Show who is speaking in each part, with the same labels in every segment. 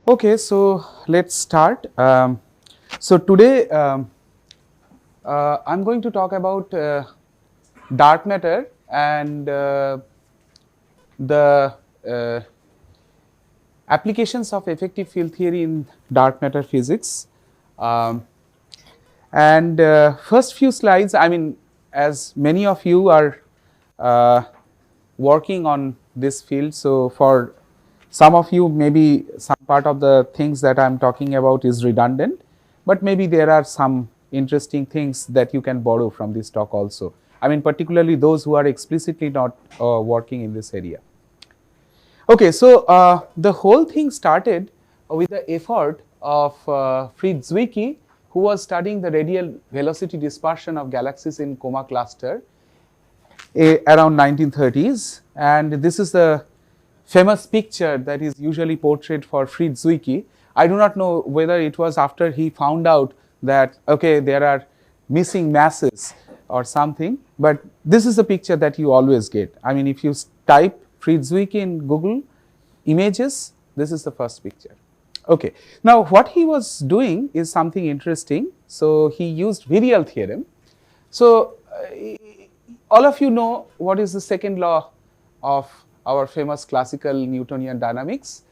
Speaker 1: Okay, so let's start. So today I'm going to talk about dark matter and the applications of effective field theory in dark matter physics. Um, and first few slides, I mean, as many of you are uh, working on this field, so for some of you maybe some part of the things that I am talking about is redundant, but maybe there are some interesting things that you can borrow from this talk also. I mean, particularly those who are explicitly not working in this area. Okay, so the whole thing started with the effort of Fritz Zwicky, who was studying the radial velocity dispersion of galaxies in coma cluster around 1930s, and this is the famous picture that is usually portrayed for Fritz Zwicky. I do not know whether it was after he found out that okay, there are missing masses or something, but this is the picture that you always get. I mean, if you type Fritz Zwicky in Google images, this is the first picture. Okay, now what he was doing is something interesting. So he used virial theorem. So all of you know what is the second law of our famous classical Newtonian dynamics,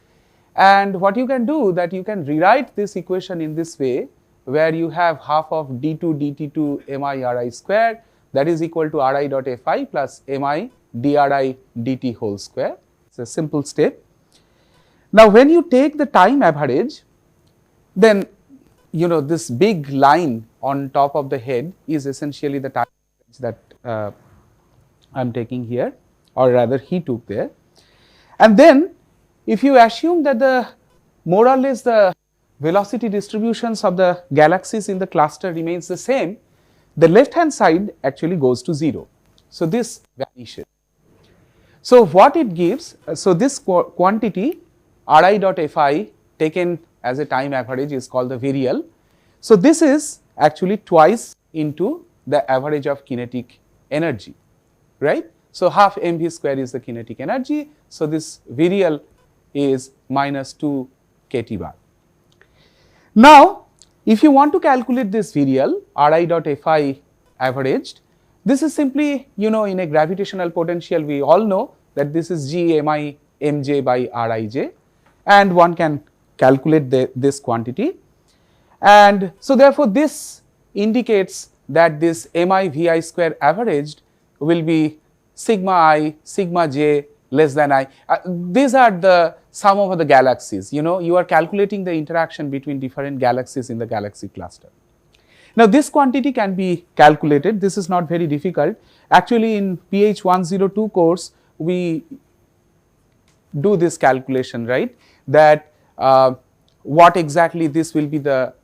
Speaker 1: and what you can do that you can rewrite this equation in this way, where you have half of d2 dt2 mi ri square, that is equal to ri dot fi plus mi dri dt whole square. It's a simple step. Now when you take the time average, then you know this big line on top of the head is essentially the time average that I am taking here, or rather he took there. And then if you assume that the more or less the velocity distributions of the galaxies in the cluster remains the same, the left hand side actually goes to 0. So this vanishes. So what it gives, so this quantity ri dot fi taken as a time average is called the virial. So this is actually twice into the average of kinetic energy, right? So half mv square is the kinetic energy. So this virial is minus 2 kT bar. Now if you want to calculate this virial ri dot fi averaged, this is simply, you know, in a gravitational potential we all know that this is g mi mj by rij, and one can calculate this quantity. And so therefore this indicates that this mi vi square averaged will be sigma I, sigma j less than I. These are the sum of the galaxies. You know, you are calculating the interaction between different galaxies in the galaxy cluster. Now this quantity can be calculated. This is not very difficult. Actually in PH 102 course we do this calculation, right? That what exactly this will be the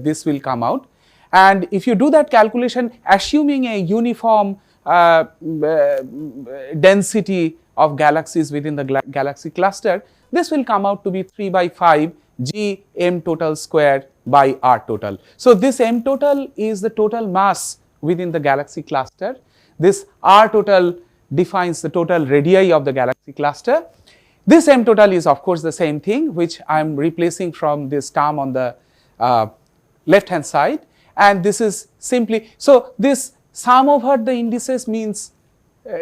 Speaker 1: this will come out. And if you do that calculation assuming a uniform density of galaxies within the galaxy cluster, this will come out to be 3 by 5 g m total square by r total. So this m total is the total mass within the galaxy cluster. This r total defines the total radii of the galaxy cluster. This m total is of course the same thing, which I am replacing from this term on the left hand side, and this is simply, so this sum over the indices means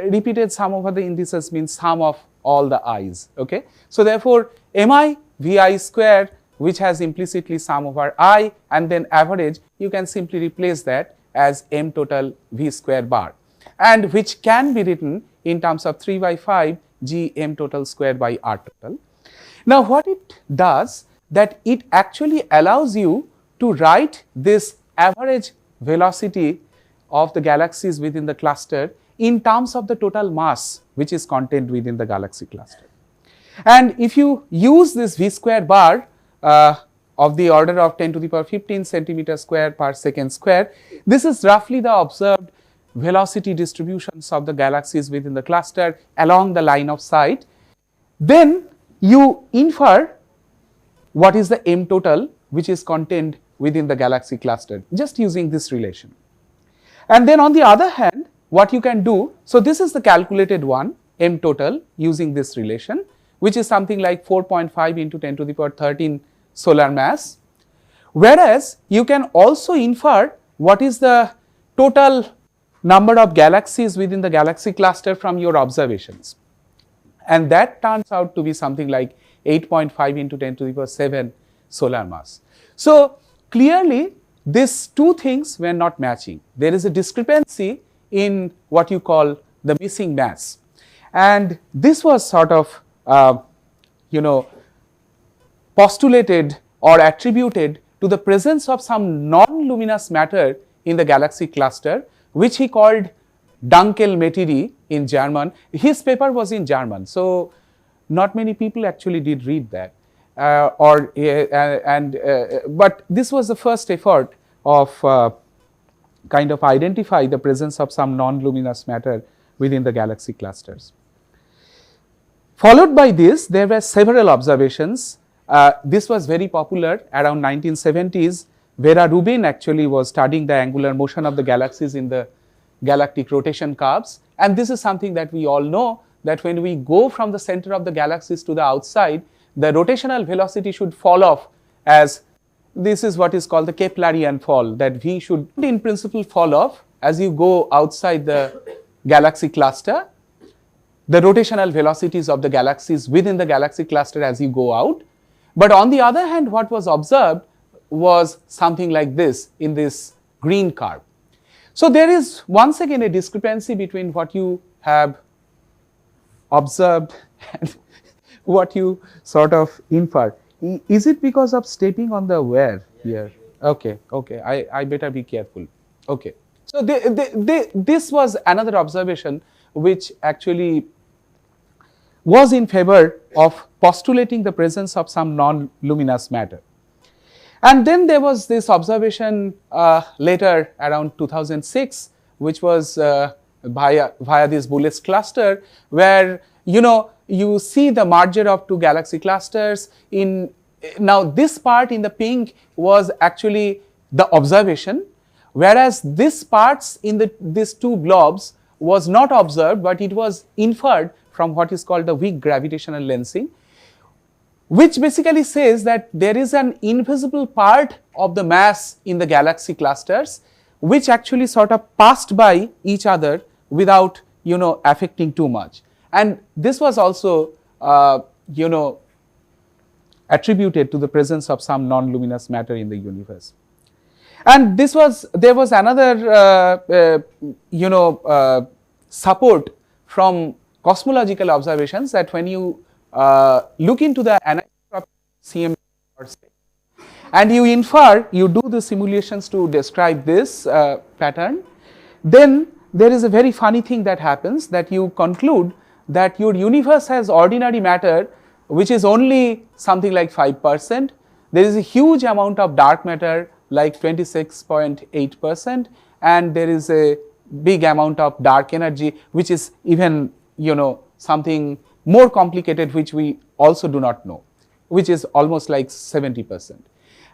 Speaker 1: repeated sum over the indices means sum of all the i's. Okay, so therefore mi vi square, which has implicitly sum over I and then average, you can simply replace that as m total v square bar, and which can be written in terms of 3 by 5 g m total square by r total. Now what it does, that it actually allows you to write this average velocity of the galaxies within the cluster in terms of the total mass which is contained within the galaxy cluster. And if you use this v square bar of the order of 10 to the power 15 centimeter square per second square, this is roughly the observed velocity distributions of the galaxies within the cluster along the line of sight. Then you infer what is the m total which is contained within the galaxy cluster just using this relation. And then on the other hand, what you can do, so this is the calculated one, m total, using this relation, which is something like 4.5 into 10 to the power 13 solar mass. Whereas you can also infer what is the total number of galaxies within the galaxy cluster from your observations. And that turns out to be something like 8.5 into 10 to the power 7 solar mass. So clearly these two things were not matching. There is a discrepancy in what you call the missing mass. And this was sort of postulated or attributed to the presence of some non-luminous matter in the galaxy cluster, which he called Dunkel Materie in German. His paper was in German, so not many people actually did read that. But this was the first effort of kind of identify the presence of some non-luminous matter within the galaxy clusters. Followed by this, there were several observations. This was very popular around 1970s. Vera Rubin actually was studying the angular motion of the galaxies in the galactic rotation curves. And this is something that we all know, that when we go from the center of the galaxies to the outside, the rotational velocity should fall off, as this is what is called the Keplerian fall, that V should in principle fall off as you go outside the galaxy cluster. The rotational velocities of the galaxies within the galaxy cluster as you go out. But on the other hand, what was observed was something like this in this green curve. So there is once again a discrepancy between what you have observed and what you sort of infer. Is it because of stepping on the wire here? Okay, I better be careful. Okay. So this was another observation which actually was in favor of postulating the presence of some non-luminous matter. And then there was this observation later around 2006, which was via this Bullett's cluster, where you see the merger of two galaxy clusters. Now this part in the pink was actually the observation, whereas this parts in these two blobs was not observed, but it was inferred from what is called the weak gravitational lensing, which basically says that there is an invisible part of the mass in the galaxy clusters which actually sort of passed by each other without affecting too much. And this was also attributed to the presence of some non-luminous matter in the universe. And there was another support from cosmological observations, that when you look into the anisotropic CM and you infer, you do the simulations to describe this pattern, then there is a very funny thing that happens, that you conclude that your universe has ordinary matter which is only something like 5%. There is a huge amount of dark matter like 26.8%, and there is a big amount of dark energy which is even something more complicated, which we also do not know, which is almost like 70%.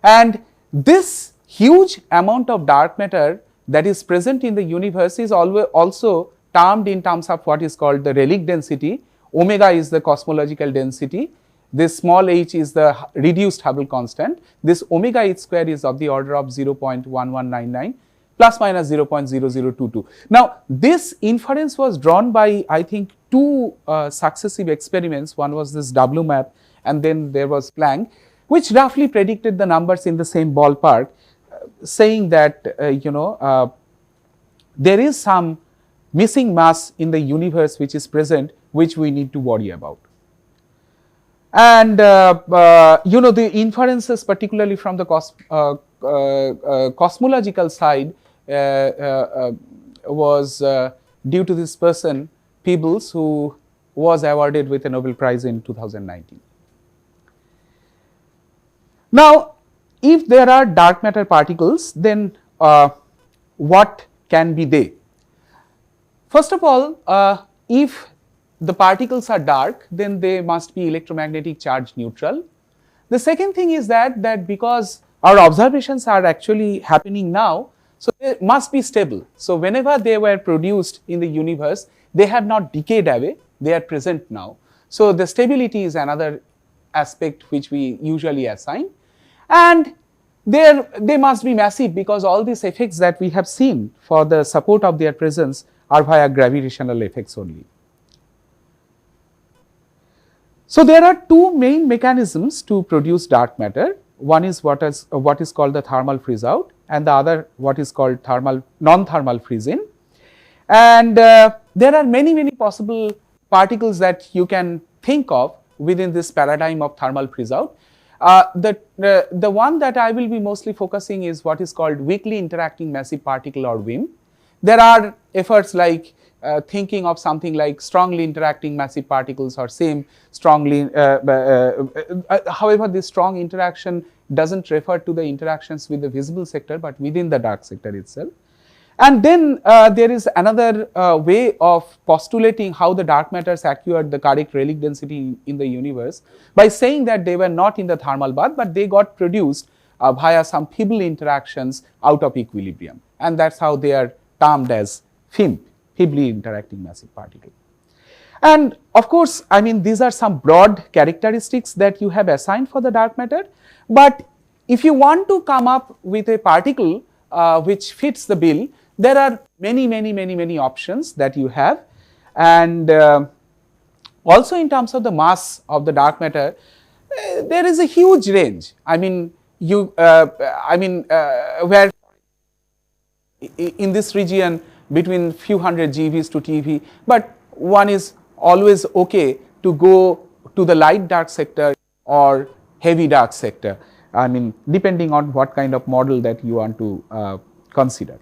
Speaker 1: And this huge amount of dark matter that is present in the universe is also termed in terms of what is called the relic density. Omega is the cosmological density. This small h is the reduced Hubble constant. This omega h square is of the order of 0.1199 plus minus 0.0022. Now, this inference was drawn by, I think, two successive experiments. One was this WMAP, and then there was Planck, which roughly predicted the numbers in the same ballpark, saying that there is some missing mass in the universe which is present, which we need to worry about. And the inferences, particularly from the cosmological side, was due to this person Peebles, who was awarded with a Nobel Prize in 2019. Now, if there are dark matter particles, then what can be they? First of all, if the particles are dark, then they must be electromagnetic charge neutral. The second thing is that because our observations are actually happening now, so they must be stable. So whenever they were produced in the universe, they have not decayed away, they are present now. So the stability is another aspect which we usually assign, and they must be massive because all these effects that we have seen for the support of their presence are via gravitational effects only. So there are two main mechanisms to produce dark matter. One is what is called the thermal freeze out, and the other what is called non-thermal freeze in. And there are many possible particles that you can think of within this paradigm of thermal freeze out. The one that I will be mostly focusing is what is called weakly interacting massive particle, or WIM. There are efforts like thinking of something like strongly interacting massive particles or same strongly, however this strong interaction does not refer to the interactions with the visible sector but within the dark sector itself. And then there is another way of postulating how the dark matters acquired the correct relic density in the universe by saying that they were not in the thermal bath but they got produced via some feeble interactions out of equilibrium, and that is how they are termed as FIMP, feebly interacting massive particle. And of course, I mean these are some broad characteristics that you have assigned for the dark matter, but if you want to come up with a particle which fits the bill, there are many options that you have. And also in terms of the mass of the dark matter, there is a huge range. I mean where in this region between few hundred GeVs to TeV, but one is always okay to go to the light dark sector or heavy dark sector, I mean depending on what kind of model that you want to consider.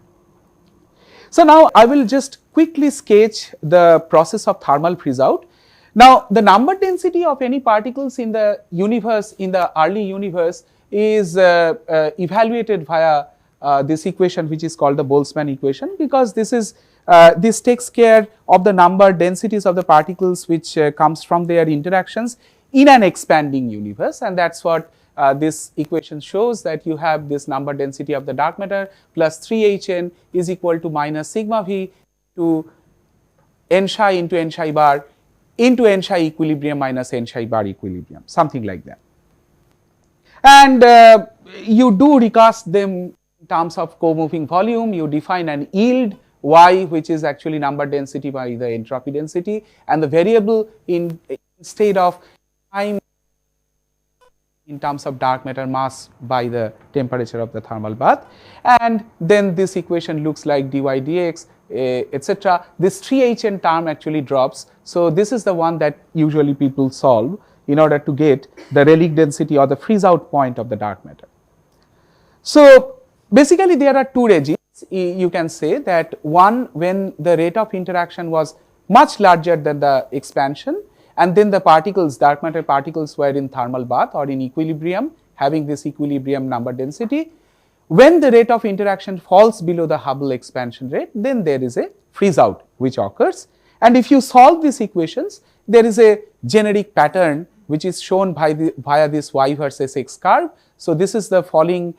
Speaker 1: So now I will just quickly sketch the process of thermal freeze out. Now the number density of any particles in the universe, in the early universe, is evaluated via this equation which is called the Boltzmann equation, because this takes care of the number densities of the particles which comes from their interactions in an expanding universe, and that is what this equation shows, that you have this number density of the dark matter plus 3Hn is equal to minus sigma v to n psi into n psi bar into n psi equilibrium minus n psi bar equilibrium, something like that. And you do recast them in terms of co-moving volume, you define an yield y which is actually number density by the entropy density, and the variable instead of time in terms of dark matter mass by the temperature of the thermal bath, and then this equation looks like dy dx etc. This 3Hn term actually drops, so this is the one that usually people solve in order to get the relic density or the freeze out point of the dark matter. So basically there are two regimes. You can say that one, when the rate of interaction was much larger than the expansion, and then the particles, dark matter particles, were in thermal bath or in equilibrium, having this equilibrium number density. When the rate of interaction falls below the Hubble expansion rate, then there is a freeze out which occurs, and if you solve these equations, there is a generic pattern which is shown via this y versus x curve. So this is the falling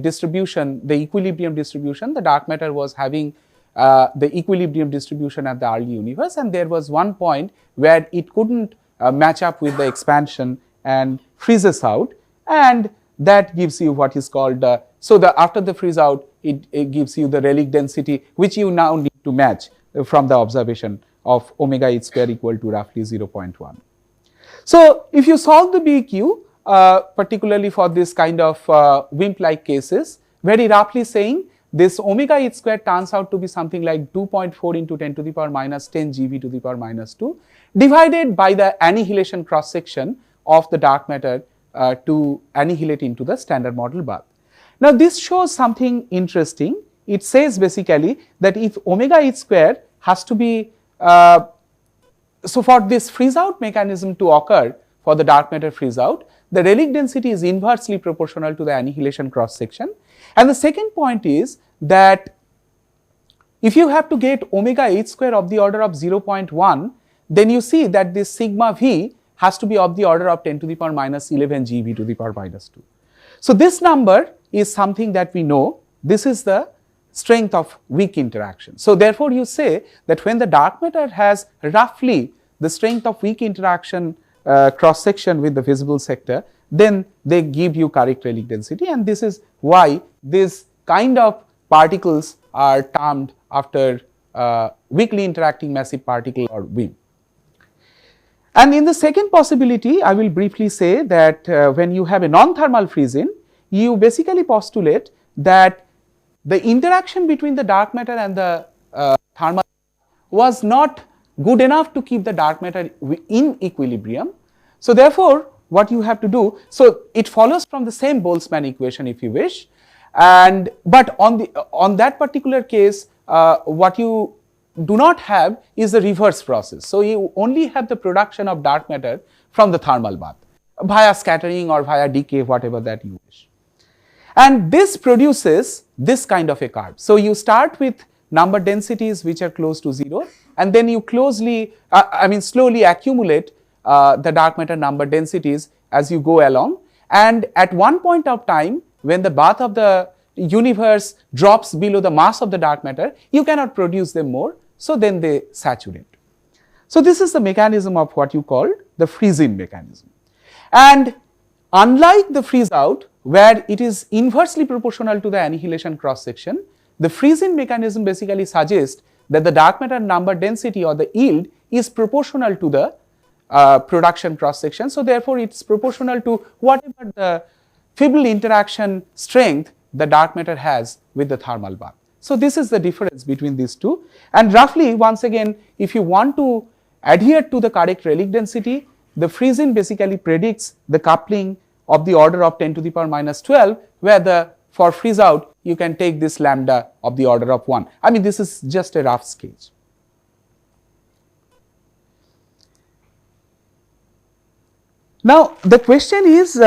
Speaker 1: distribution, the equilibrium distribution. The dark matter was having the equilibrium distribution at the early universe, and there was one point where it couldn't match up with the expansion and freezes out, and that gives you what is called after the freeze out, it gives you the relic density which you now need to match from the observation of omega h square equal to roughly 0.1. So if you solve the BQ, particularly for this kind of WIMP like cases, very roughly saying this omega h square turns out to be something like 2.4 into 10 to the power minus 10 GeV to the power minus 2 divided by the annihilation cross section of the dark matter to annihilate into the standard model bath. Now this shows something interesting. It says basically that if omega h square has to be, so for this freeze out mechanism to occur for the dark matter freeze out, the relic density is inversely proportional to the annihilation cross section. And the second point is that if you have to get omega h square of the order of 0.1, then you see that this sigma v has to be of the order of 10 to the power minus 11 GeV to the power minus 2. So this number is something that we know, this is the strength of weak interaction. So therefore you say that when the dark matter has roughly the strength of weak interaction cross section with the visible sector, then they give you correct relic density, and this is why this kind of particles are termed after weakly interacting massive particle or WIM. And in the second possibility, I will briefly say that when you have a non-thermal freezing, you basically postulate that the interaction between the dark matter and the thermal was not good enough to keep the dark matter in equilibrium. So therefore, what you have to do, so it follows from the same Boltzmann equation if you wish, and but on that particular case, what you do not have is the reverse process. So you only have the production of dark matter from the thermal bath via scattering or via decay, whatever that you wish. And this produces this kind of a curve. So you start with number densities which are close to 0, and then you slowly accumulate the dark matter number densities as you go along, and at one point of time when the bath of the universe drops below the mass of the dark matter, you cannot produce them more, so then they saturate. So this is the mechanism of what you call the freeze-in mechanism. And unlike the freeze-out, where it is inversely proportional to the annihilation cross-section, the freeze-in mechanism basically suggests that the dark matter number density or the yield is proportional to the production cross-section. So therefore, it is proportional to whatever the feeble interaction strength the dark matter has with the thermal bath. So this is the difference between these two, and roughly once again, if you want to adhere to the correct relic density, the freeze-in basically predicts the coupling of the order of 10 to the power minus 12, where for freeze out you can take this lambda of the order of 1. I mean, this is just a rough sketch. Now the question is,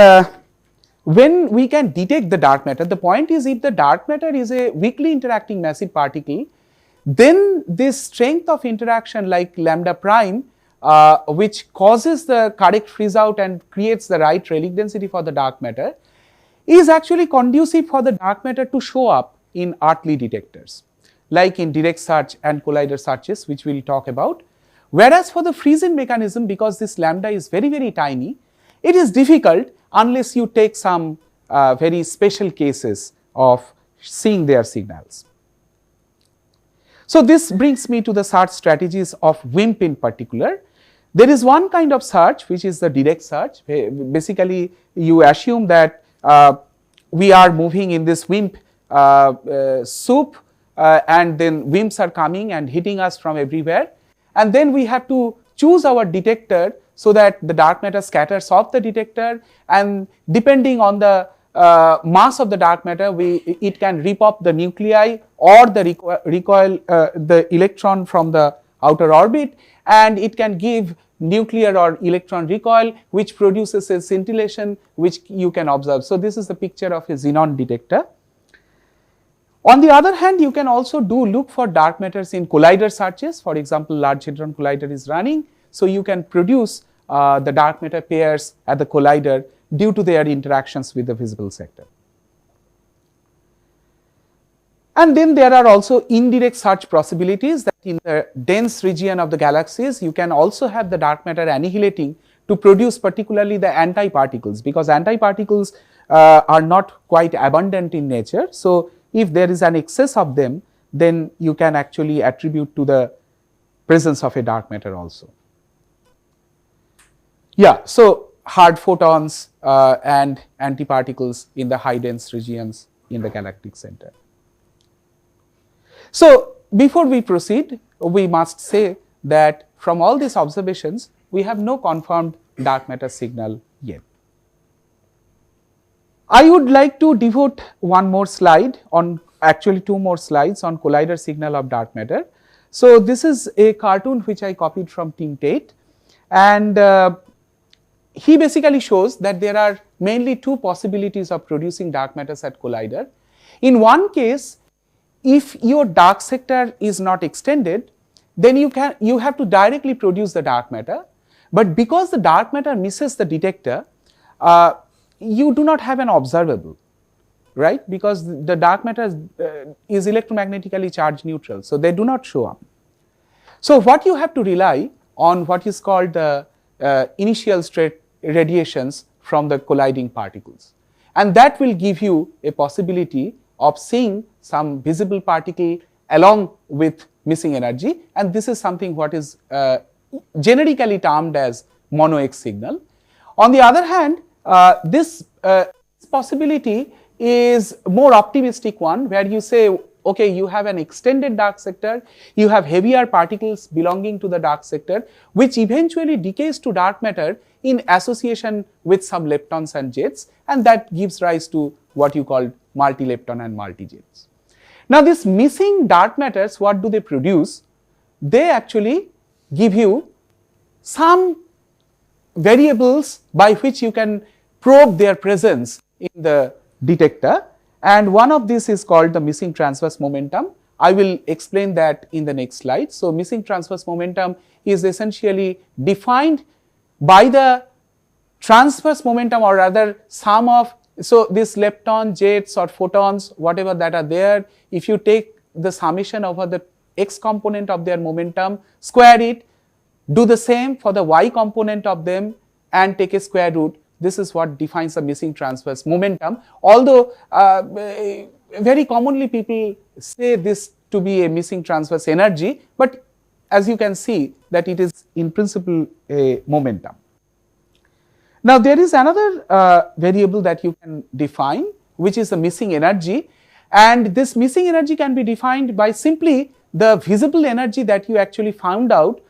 Speaker 1: when we can detect the dark matter, the point is, if the dark matter is a weakly interacting massive particle, then this strength of interaction like lambda prime, which causes the correct freeze out and creates the right relic density for the dark matter, is actually conducive for the dark matter to show up in earthly detectors, like in direct search and collider searches, which we will talk about. Whereas for the freeze-in mechanism, because this lambda is very, very tiny, it is difficult unless you take some very special cases of seeing their signals. So this brings me to the search strategies of WIMP in particular. There is one kind of search which is the direct search. Basically, you assume that we are moving in this WIMP soup, and then WIMPs are coming and hitting us from everywhere, and then we have to choose our detector so that the dark matter scatters off the detector, and depending on the mass of the dark matter, it can rip off the nuclei or the recoil the electron from the outer orbit, and it can give nuclear or electron recoil, which produces a scintillation which you can observe. So this is the picture of a xenon detector. On the other hand, you can also look for dark matters in collider searches. For example, Large Hadron Collider is running, so you can produce the dark matter pairs at the collider due to their interactions with the visible sector. And then there are also indirect search possibilities, that in the dense region of the galaxies you can also have the dark matter annihilating to produce particularly the antiparticles, because antiparticles are not quite abundant in nature. So if there is an excess of them, then you can actually attribute to the presence of a dark matter also. Yeah, so hard photons and antiparticles in the high dense regions in the galactic center. So before we proceed, we must say that from all these observations, we have no confirmed dark matter signal yet. I would like to devote one more slide on, actually two more slides on collider signal of dark matter. So this is a cartoon which I copied from Tim Tate, and he basically shows that there are mainly two possibilities of producing dark matters at collider. In one case, if your dark sector is not extended, then you have to directly produce the dark matter, but because the dark matter misses the detector, you do not have an observable, right? Because the dark matter is electromagnetically charged neutral, so they do not show up. So what you have to rely on what is called the initial state radiations from the colliding particles. And that will give you a possibility of seeing some visible particle along with missing energy, and this is something what is generically termed as mono X signal. On the other hand, this possibility is more optimistic one, where you say, okay, you have an extended dark sector, you have heavier particles belonging to the dark sector, which eventually decays to dark matter in association with some leptons and jets, and that gives rise to what you call multi-lepton and multi-jets. Now, these missing dark matters, what do they produce? They actually give you some variables by which you can probe their presence in the detector, and one of these is called the missing transverse momentum. I will explain that in the next slide. So, missing transverse momentum is essentially defined by the transverse momentum, or rather sum of, so this lepton, jets or photons, whatever that are there, if you take the summation over the x component of their momentum, square it, do the same for the y component of them and take a square root. This is what defines the missing transverse momentum. Although very commonly people say this to be a missing transverse energy, but as you can see that it is in principle a momentum. Now, there is another variable that you can define, which is the missing energy, and this missing energy can be defined by simply the visible energy that you actually found out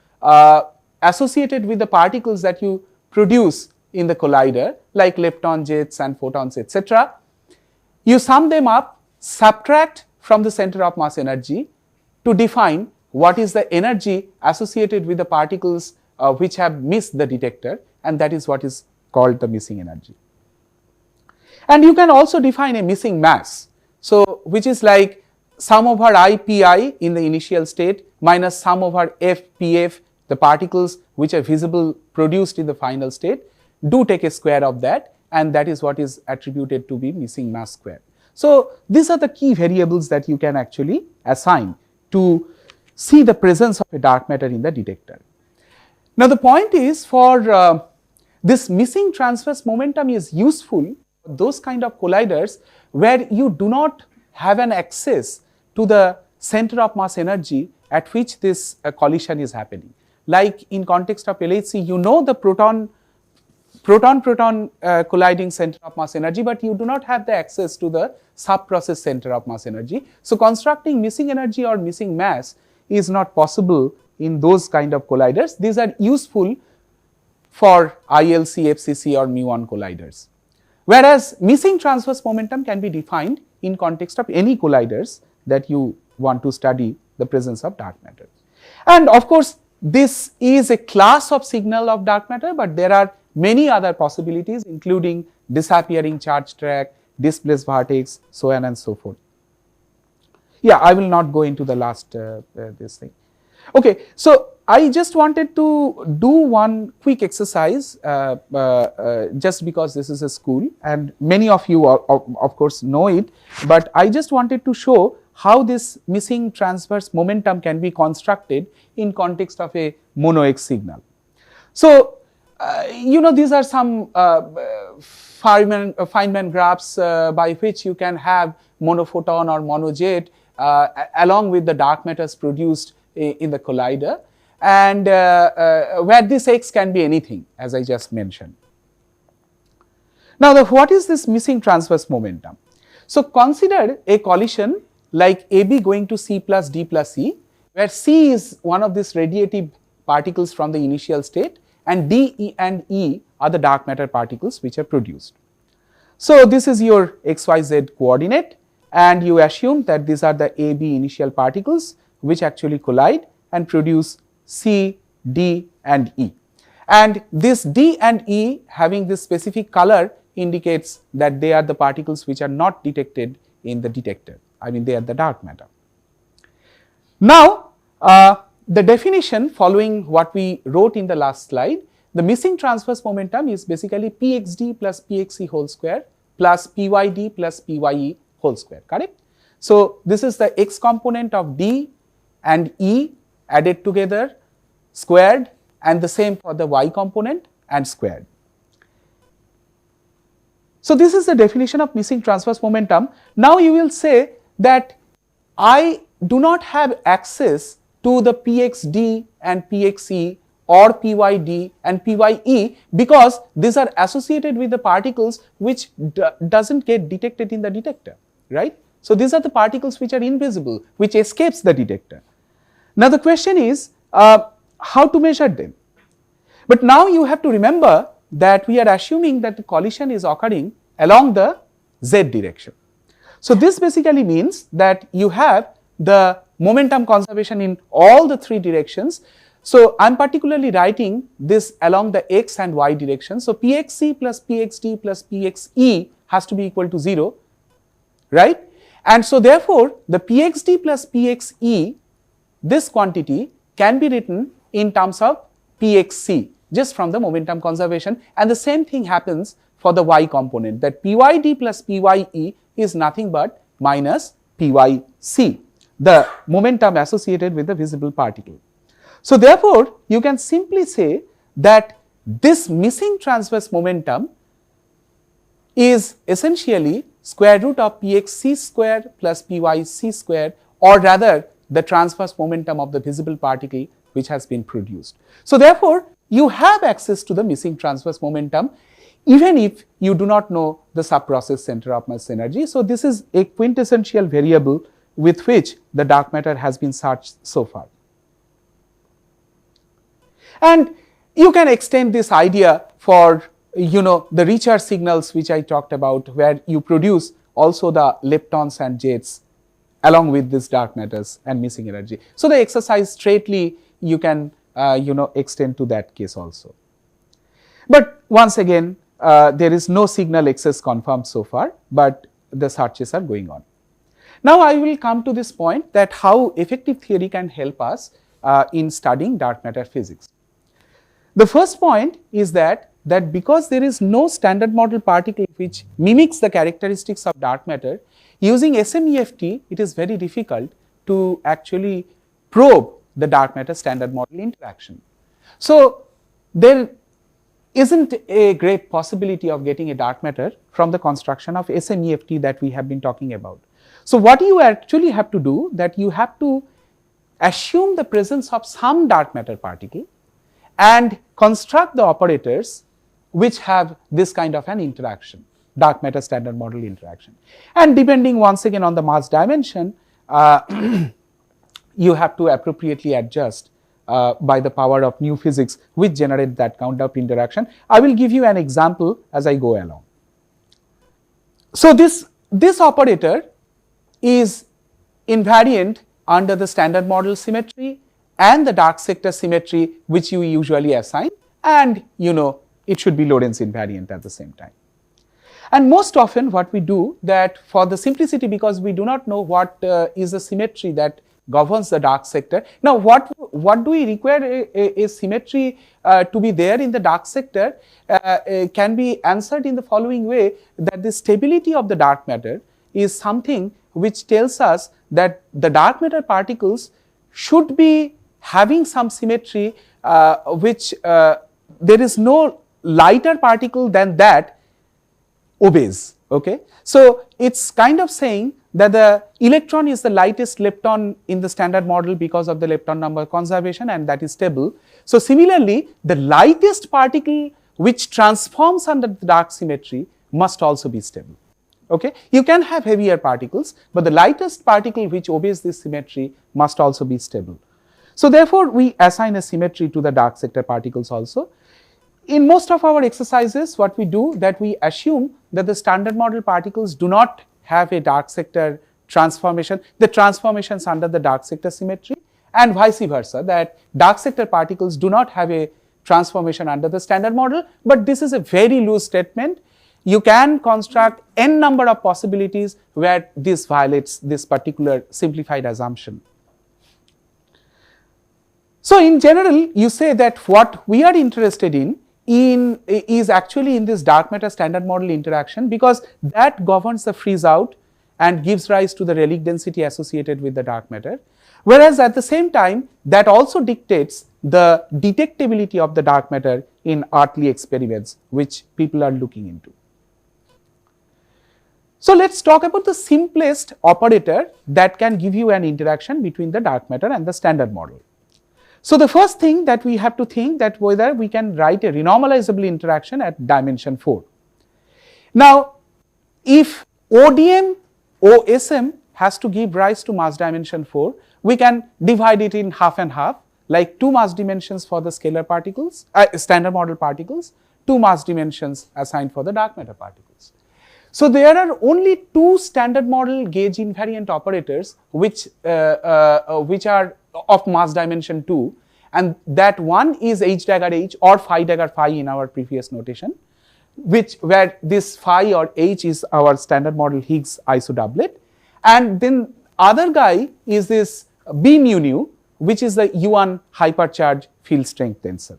Speaker 1: associated with the particles that you produce in the collider, like lepton, jets and photons, etc. You sum them up, subtract from the center of mass energy to define what is the energy associated with the particles which have missed the detector, and that is what is called the missing energy. And you can also define a missing mass, so which is like sum over I pi in the initial state minus sum over f pf, the particles which are visible produced in the final state. Do take a square of that, and that is what is attributed to be missing mass square. So, these are the key variables that you can actually assign to see the presence of a dark matter in the detector. Now, the point is, for this missing transverse momentum is useful for those kind of colliders where you do not have an access to the center of mass energy at which this collision is happening. Like in context of LHC, you know the proton colliding center of mass energy, but you do not have the access to the sub-process center of mass energy. So, constructing missing energy or missing mass is not possible in those kind of colliders. These are useful for ILC, FCC or muon colliders. Whereas, missing transverse momentum can be defined in context of any colliders that you want to study the presence of dark matter. And of course, this is a class of signal of dark matter, but there are many other possibilities, including disappearing charge track, displaced vertex, so on and so forth. Yeah, I will not go into the last this thing. Okay, so I just wanted to do one quick exercise just because this is a school and many of you of course know it, but I just wanted to show how this missing transverse momentum can be constructed in context of a mono X signal. So, you know, these are some Feynman graphs by which you can have monophoton or monojet along with the dark matters produced in the collider, and where this X can be anything, as I just mentioned. Now, what is this missing transverse momentum? So, consider a collision like AB going to C plus D plus E, where C is one of these radiative particles from the initial state, and D, E and E are the dark matter particles which are produced. So, this is your XYZ coordinate, and you assume that these are the AB initial particles which actually collide and produce C, D and E. And this D and E having this specific color indicates that they are the particles which are not detected in the detector. I mean, they are the dark matter. Now, the definition following what we wrote in the last slide, the missing transverse momentum is basically Pxd plus Pxe whole square plus Pyd plus Pye whole square, correct? So, this is the X component of D and E added together, squared, and the same for the y component and squared. So this is the definition of missing transverse momentum. Now you will say that I do not have access to the pxd and pxe or pyd and pye because these are associated with the particles which doesn't get detected in the detector, right? So these are the particles which are invisible, which escapes the detector. Now the question is how to measure them. But now you have to remember that we are assuming that the collision is occurring along the z direction. So this basically means that you have the momentum conservation in all the three directions. So I am particularly writing this along the x and y direction. So pxc plus pxd plus pxe has to be equal to 0, right? And so therefore the pxd plus pxe, this quantity can be written in terms of pxc just from the momentum conservation, and the same thing happens for the y component, that pyd plus pye is nothing but minus pyc, the momentum associated with the visible particle. So therefore you can simply say that this missing transverse momentum is essentially square root of pxc square plus pyc square, or rather the transverse momentum of the visible particle which has been produced. So therefore you have access to the missing transverse momentum even if you do not know the sub-process center of mass energy. So this is a quintessential variable with which the dark matter has been searched so far. And you can extend this idea for the richer signals which I talked about, where you produce also the leptons and jets along with this dark matters and missing energy. So the exercise straightly you can extend to that case also. But once again, there is no signal excess confirmed so far, but the searches are going on. Now I will come to this point, that how effective theory can help us in studying dark matter physics. The first point is that because there is no standard model particle which mimics the characteristics of dark matter, using SMEFT it is very difficult to actually probe the dark matter standard model interaction. So there isn't a great possibility of getting a dark matter from the construction of SMEFT that we have been talking about. So what you actually have to do, that you have to assume the presence of some dark matter particle and construct the operators which have this kind of an interaction, dark matter standard model interaction. And depending once again on the mass dimension, you have to appropriately adjust by the power of new physics which generate that kind of interaction. I will give you an example as I go along. So this operator is invariant under the standard model symmetry and the dark sector symmetry which you usually assign, and it should be Lorentz invariant at the same time. And most often what we do, that for the simplicity, because we do not know what is the symmetry that governs the dark sector. Now what do we require a symmetry to be there in the dark sector can be answered in the following way, that the stability of the dark matter is something which tells us that the dark matter particles should be having some symmetry which there is no lighter particle than that obeys. Okay, so it's kind of saying that the electron is the lightest lepton in the standard model because of the lepton number conservation, and that is stable. So similarly, the lightest particle which transforms under the dark symmetry must also be stable. Okay, you can have heavier particles, but the lightest particle which obeys this symmetry must also be stable. So therefore we assign a symmetry to the dark sector particles also. In most of our exercises, what we do, that we assume that the standard model particles do not have a dark sector transformation, the transformations under the dark sector symmetry, and vice versa, that dark sector particles do not have a transformation under the standard model. But this is a very loose statement. You can construct n number of possibilities where this violates this particular simplified assumption. So in general, you say that what we are interested in is actually in this dark matter standard model interaction, because that governs the freeze out and gives rise to the relic density associated with the dark matter, whereas at the same time that also dictates the detectability of the dark matter in earthly experiments which people are looking into. So let's talk about the simplest operator that can give you an interaction between the dark matter and the standard model. So the first thing that we have to think that whether we can write a renormalizable interaction at dimension 4. Now, if ODM OSM has to give rise to mass dimension 4, we can divide it in half and half, like 2 mass dimensions for the scalar particles, standard model particles, 2 mass dimensions assigned for the dark matter particles. So there are only 2 standard model gauge invariant operators which are of mass dimension 2, and that one is h dagger h or phi dagger phi in our previous notation, where this phi or h is our standard model Higgs isodoublet, and then other guy is this B mu nu, which is the U1 hypercharge field strength tensor.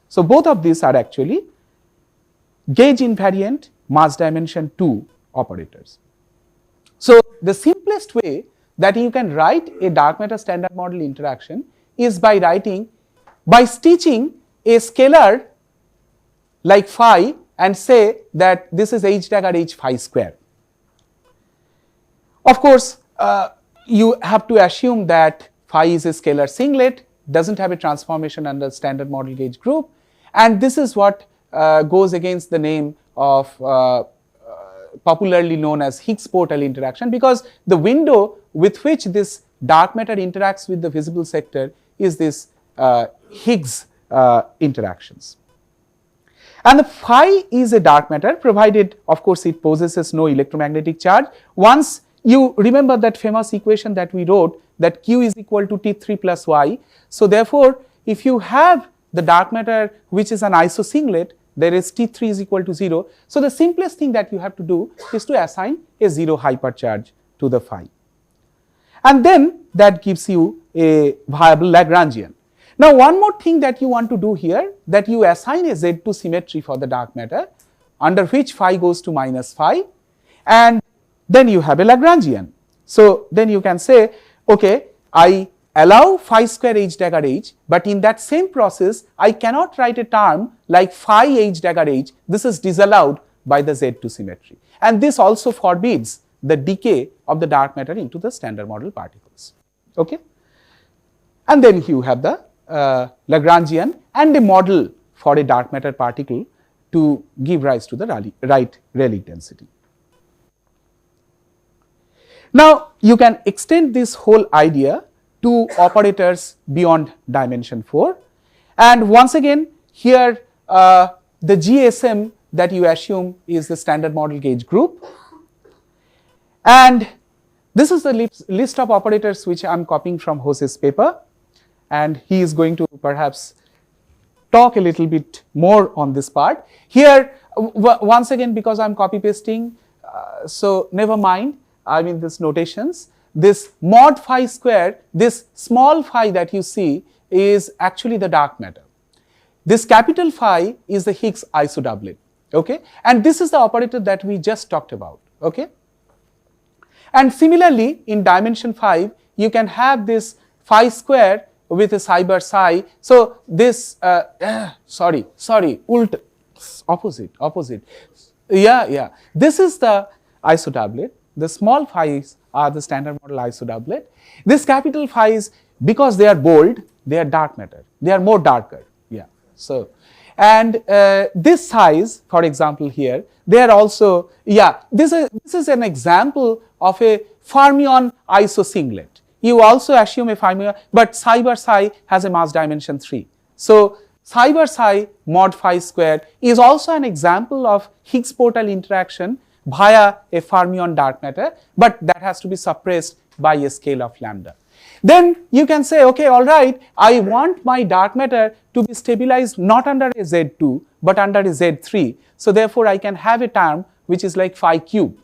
Speaker 1: So both of these are actually gauge invariant mass dimension 2 operators. So the simplest way that you can write a dark matter standard model interaction is by stitching a scalar like phi and say that this is h dagger h phi square. Of course, you have to assume that phi is a scalar singlet, doesn't have a transformation under standard model gauge group, and this is what goes against the name of popularly known as Higgs portal interaction, because the window with which this dark matter interacts with the visible sector is this Higgs interactions. And the phi is a dark matter, provided of course it possesses no electromagnetic charge. Once you remember that famous equation that we wrote, that Q is equal to T3 plus Y. So therefore, if you have the dark matter which is an isosinglet, there is T3 is equal to 0. So the simplest thing that you have to do is to assign a 0 hypercharge to the phi. And then that gives you a viable Lagrangian. Now one more thing that you want to do here, that you assign a Z2 symmetry for the dark matter, under which phi goes to minus phi, and then you have a Lagrangian. So then you can say, okay, I allow phi square h dagger h, but in that same process I cannot write a term like phi h dagger h. This is disallowed by the Z2 symmetry, and this also forbids the decay of the dark matter into the standard model particles. Okay, and then you have the Lagrangian and a model for a dark matter particle to give rise to the right Rayleigh density. Now you can extend this whole idea to operators beyond dimension 4, and once again here the GSM that you assume is the standard model gauge group, and this is the list of operators which I am copying from Hose's paper, and he is going to perhaps talk a little bit more on this part. Here once again, because I am copy pasting, so never mind, I mean this notations. This mod phi square, this small phi that you see is actually the dark matter. This capital phi is the Higgs isodoublet, okay, and this is the operator that we just talked about, okay. And similarly in dimension 5 you can have this phi square with a cyber psi. So this opposite, yeah, this is the isodoublet. The small phi's are the standard model isodoublet. This capital phi is, because they are bold, they are dark matter, they are more darker, yeah. So, and this size, for example here, they are also, yeah, this is an example of a fermion isosinglet. You also assume a fermion, but cyber psi has a mass dimension 3. So cyber psi mod phi square is also an example of Higgs portal interaction via a fermion dark matter, but that has to be suppressed by a scale of lambda. Then you can say, okay, all right, I want my dark matter to be stabilized not under a Z2 but under a Z3. So therefore I can have a term which is like phi cube,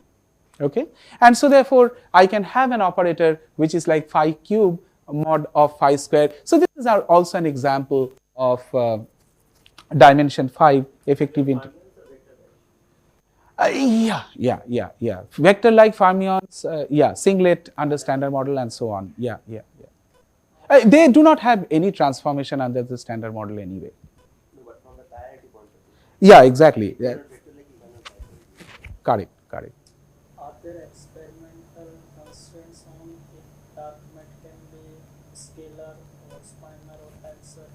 Speaker 1: okay, and so therefore I can have an operator which is like phi cube mod of phi square. So this is also an example of dimension 5 effective integral. Yeah. Vector like fermions, yeah, singlet under standard model and so on. Yeah. They do not have any transformation under the standard model anyway.
Speaker 2: No, but from the priority point of view.
Speaker 1: Yeah, exactly. Yeah. Correct, correct.
Speaker 3: Are there experimental constraints on if dark matter can be scalar or spinor or tensor?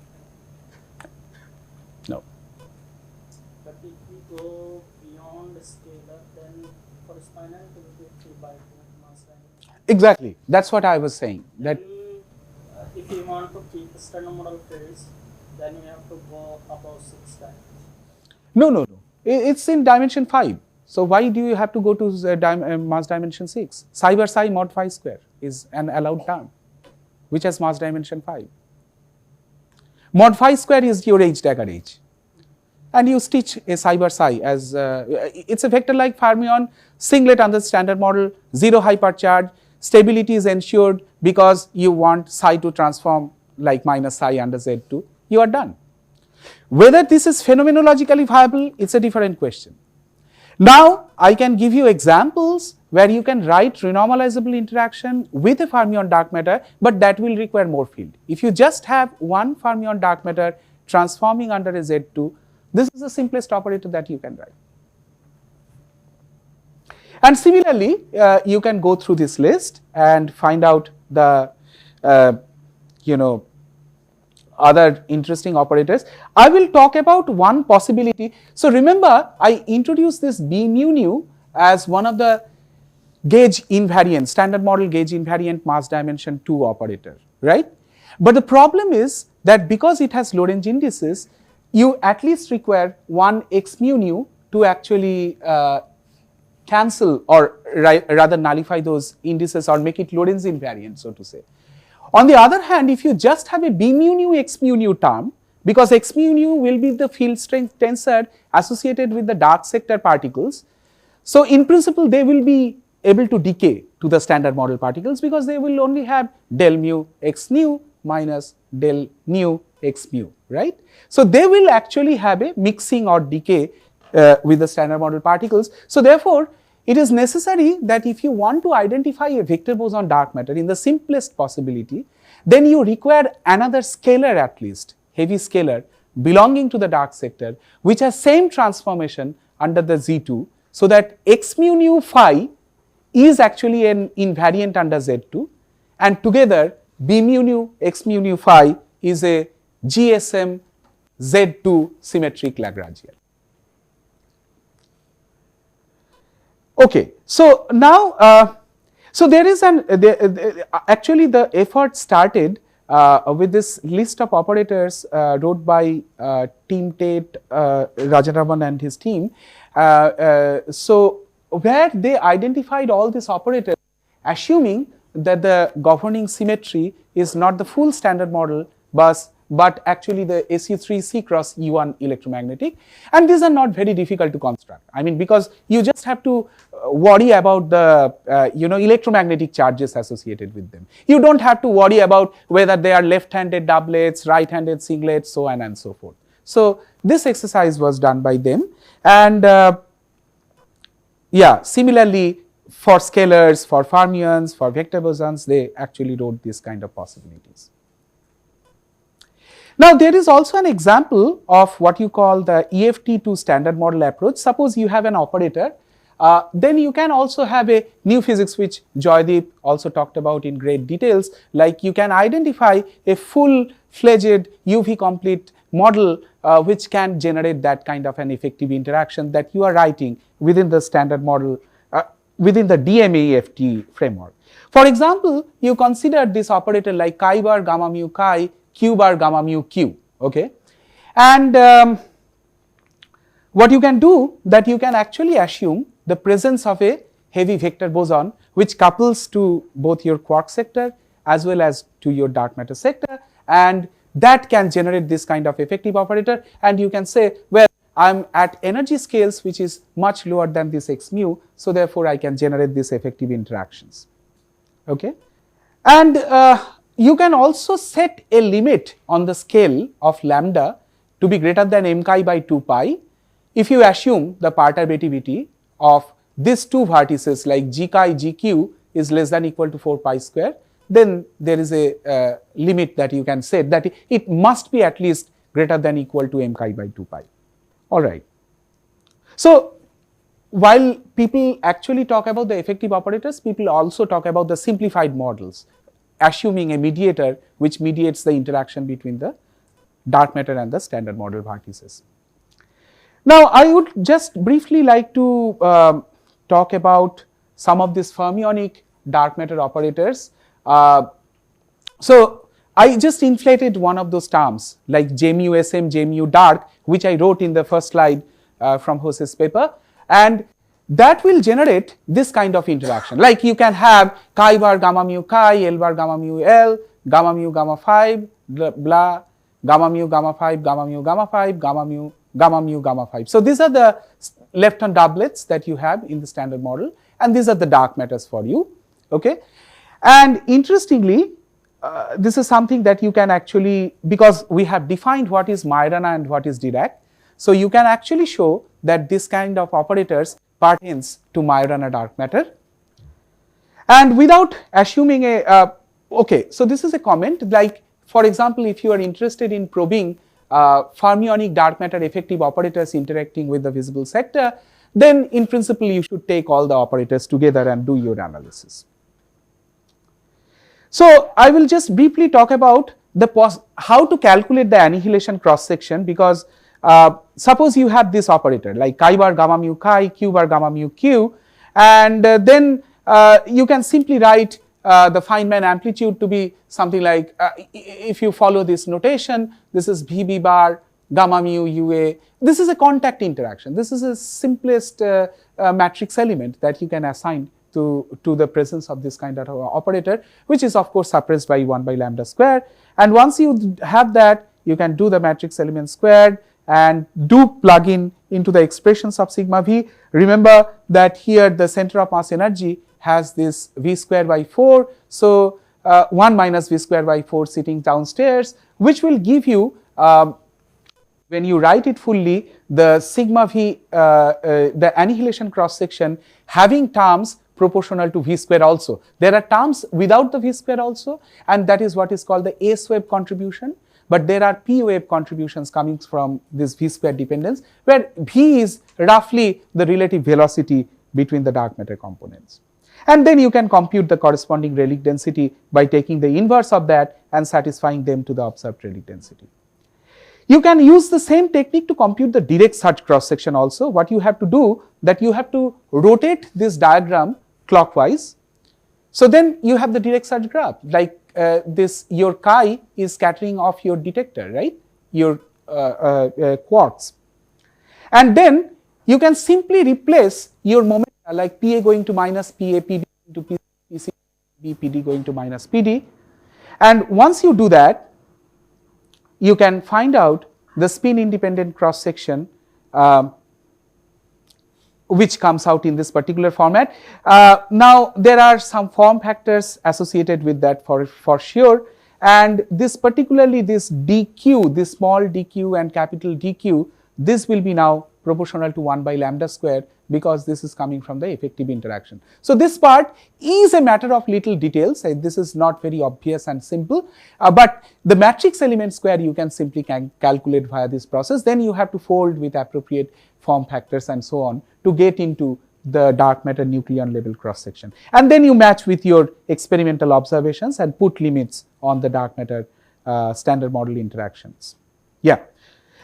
Speaker 1: No.
Speaker 3: But if we go beyond scalar, then for spinor it will be 3 by 2 mass dimension.
Speaker 1: Exactly. That's what I was saying. That
Speaker 3: If you want to keep standard model fields, then you have to go above 6 times.
Speaker 1: no. It's in dimension 5. So why do you have to go to mass dimension 6? Psi bar psi mod phi square is an allowed term, which has mass dimension 5. Mod phi square is your h dagger h. And you stitch a psi bar psi as, it's a vector like fermion, singlet under standard model, 0 hypercharge, stability is ensured because you want psi to transform like minus psi under Z2, you are done. Whether this is phenomenologically viable, it's a different question. Now, I can give you examples where you can write renormalizable interaction with a fermion dark matter, but that will require more field. If you just have one fermion dark matter transforming under a Z2, this is the simplest operator that you can write. And similarly, you can go through this list and find out the, other interesting operators. I will talk about one possibility. So remember, I introduced this B mu nu as one of the gauge invariant, standard model gauge invariant mass dimension 2 operator, right? But the problem is that because it has Lorentz indices, you at least require one x mu nu to actually cancel or rather nullify those indices or make it Lorentz invariant, so to say. On the other hand, if you just have a B mu nu x mu nu term, because x mu nu will be the field strength tensor associated with the dark sector particles, so in principle they will be able to decay to the standard model particles because they will only have del mu x nu minus del nu x mu, right? So they will actually have a mixing or decay with the standard model particles. So therefore, it is necessary that if you want to identify a vector boson dark matter in the simplest possibility, then you require another scalar at least, heavy scalar belonging to the dark sector, which has same transformation under the Z2, so that x mu nu phi is actually an invariant under Z2, and together B mu nu x mu nu phi is a GSM Z2 symmetric Lagrangian. Okay, so now, so there is actually the effort started with this list of operators wrote by Team Tate, Rajaraman and his team. So where they identified all these operators, assuming that the governing symmetry is not the full standard model bus, but actually the SU3C cross U1 electromagnetic, and these are not very difficult to construct. I mean, because you just have to worry about the electromagnetic charges associated with them. You don't have to worry about whether they are left-handed doublets, right-handed singlets, so on and so forth. So this exercise was done by them, and yeah, similarly for scalars, for fermions, for vector bosons, they actually wrote this kind of possibilities. Now, there is also an example of what you call the EFT to standard model approach. Suppose you have an operator, then you can also have a new physics which Joydeep also talked about in great details, like you can identify a full-fledged UV complete model which can generate that kind of an effective interaction that you are writing within the standard model, within the DMA-EFT framework. For example, you consider this operator like chi bar gamma mu chi, q bar gamma mu q, okay? And what you can do, that you can actually assume the presence of a heavy vector boson which couples to both your quark sector as well as to your dark matter sector, and that can generate this kind of effective operator, and you can say, well, I am at energy scales which is much lower than this x mu, so therefore I can generate these effective interactions, okay? And you can also set a limit on the scale of lambda to be greater than m chi by 2 pi if you assume the perturbativity of these two vertices like g chi gq is less than equal to 4 pi square, then there is a limit that you can set that it must be at least greater than equal to m chi by 2 pi. All right. So, while people actually talk about the effective operators, people also talk about the simplified models, assuming a mediator which mediates the interaction between the dark matter and the standard model vortices. Now, I would just briefly like to talk about some of these fermionic dark matter operators. So, I just inflated one of those terms like J mu SM, J mu dark, which I wrote in the first slide from Jose's paper, and that will generate this kind of interaction. Like you can have chi bar gamma mu chi, L bar gamma mu L, gamma mu gamma 5, blah, blah, gamma mu gamma 5, gamma mu gamma 5, gamma mu gamma 5. So, these are the lepton doublets that you have in the standard model, and these are the dark matters for you. Okay? And interestingly, this is something that you can actually, because we have defined what is Majorana and what is Dirac, so you can actually show that this kind of operators pertains to Majorana dark matter. And without assuming okay, so this is a comment, like for example, if you are interested in probing fermionic dark matter effective operators interacting with the visible sector, then in principle you should take all the operators together and do your analysis. So, I will just briefly talk about how to calculate the annihilation cross section, because suppose you have this operator like chi bar gamma mu chi, q bar gamma mu q, and then you can simply write the Feynman amplitude to be something like, if you follow this notation, this is VB bar gamma mu UA. This is a contact interaction. This is the simplest matrix element that you can assign to the presence of this kind of operator, which is of course suppressed by 1 by lambda square. And once you have that, you can do the matrix element squared and do plug in into the expressions of sigma v. Remember that here the center of mass energy has this v square by 4. So, 1 minus v square by 4 sitting downstairs, which will give you, when you write it fully, the sigma v, the annihilation cross section having terms proportional to v square also. There are terms without the v square also, and that is what is called the S wave contribution, but there are P wave contributions coming from this v square dependence, where v is roughly the relative velocity between the dark matter components. And then you can compute the corresponding relic density by taking the inverse of that and satisfying them to the observed relic density. You can use the same technique to compute the direct search cross section also. What you have to do, that you have to rotate this diagram clockwise. So, then you have the direct search graph, like this your chi is scattering off your detector, right, your quarks. And then you can simply replace your moment like PA going to minus PA, PD to PC, PD going to minus PD. And once you do that, you can find out the spin independent cross section which comes out in this particular format. Now, there are some form factors associated with that for sure, and this particularly this dq, this small dq and capital dq, this will be now proportional to 1 by lambda square, because this is coming from the effective interaction. So, this part is a matter of little details, this is not very obvious and simple, but the matrix element square you can simply calculate via this process. Then you have to fold with appropriate form factors and so on to get into the dark matter nucleon level cross section, and then you match with your experimental observations and put limits on the dark matter standard model interactions. Yeah.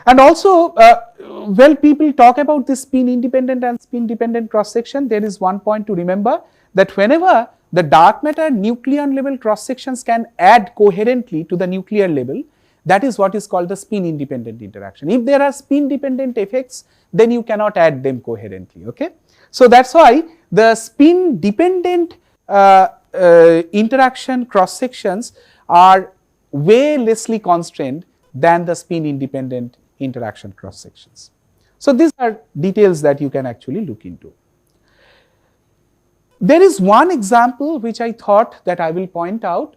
Speaker 1: And also, well, people talk about this spin independent and spin dependent cross section. There is one point to remember, that whenever the dark matter nucleon level cross sections can add coherently to the nuclear level, that is what is called the spin independent interaction. If there are spin dependent effects, then you cannot add them coherently. Okay? So, that is why the spin dependent interaction cross sections are way lessly constrained than the spin independent interaction cross sections. So, these are details that you can actually look into. There is one example which I thought that I will point out,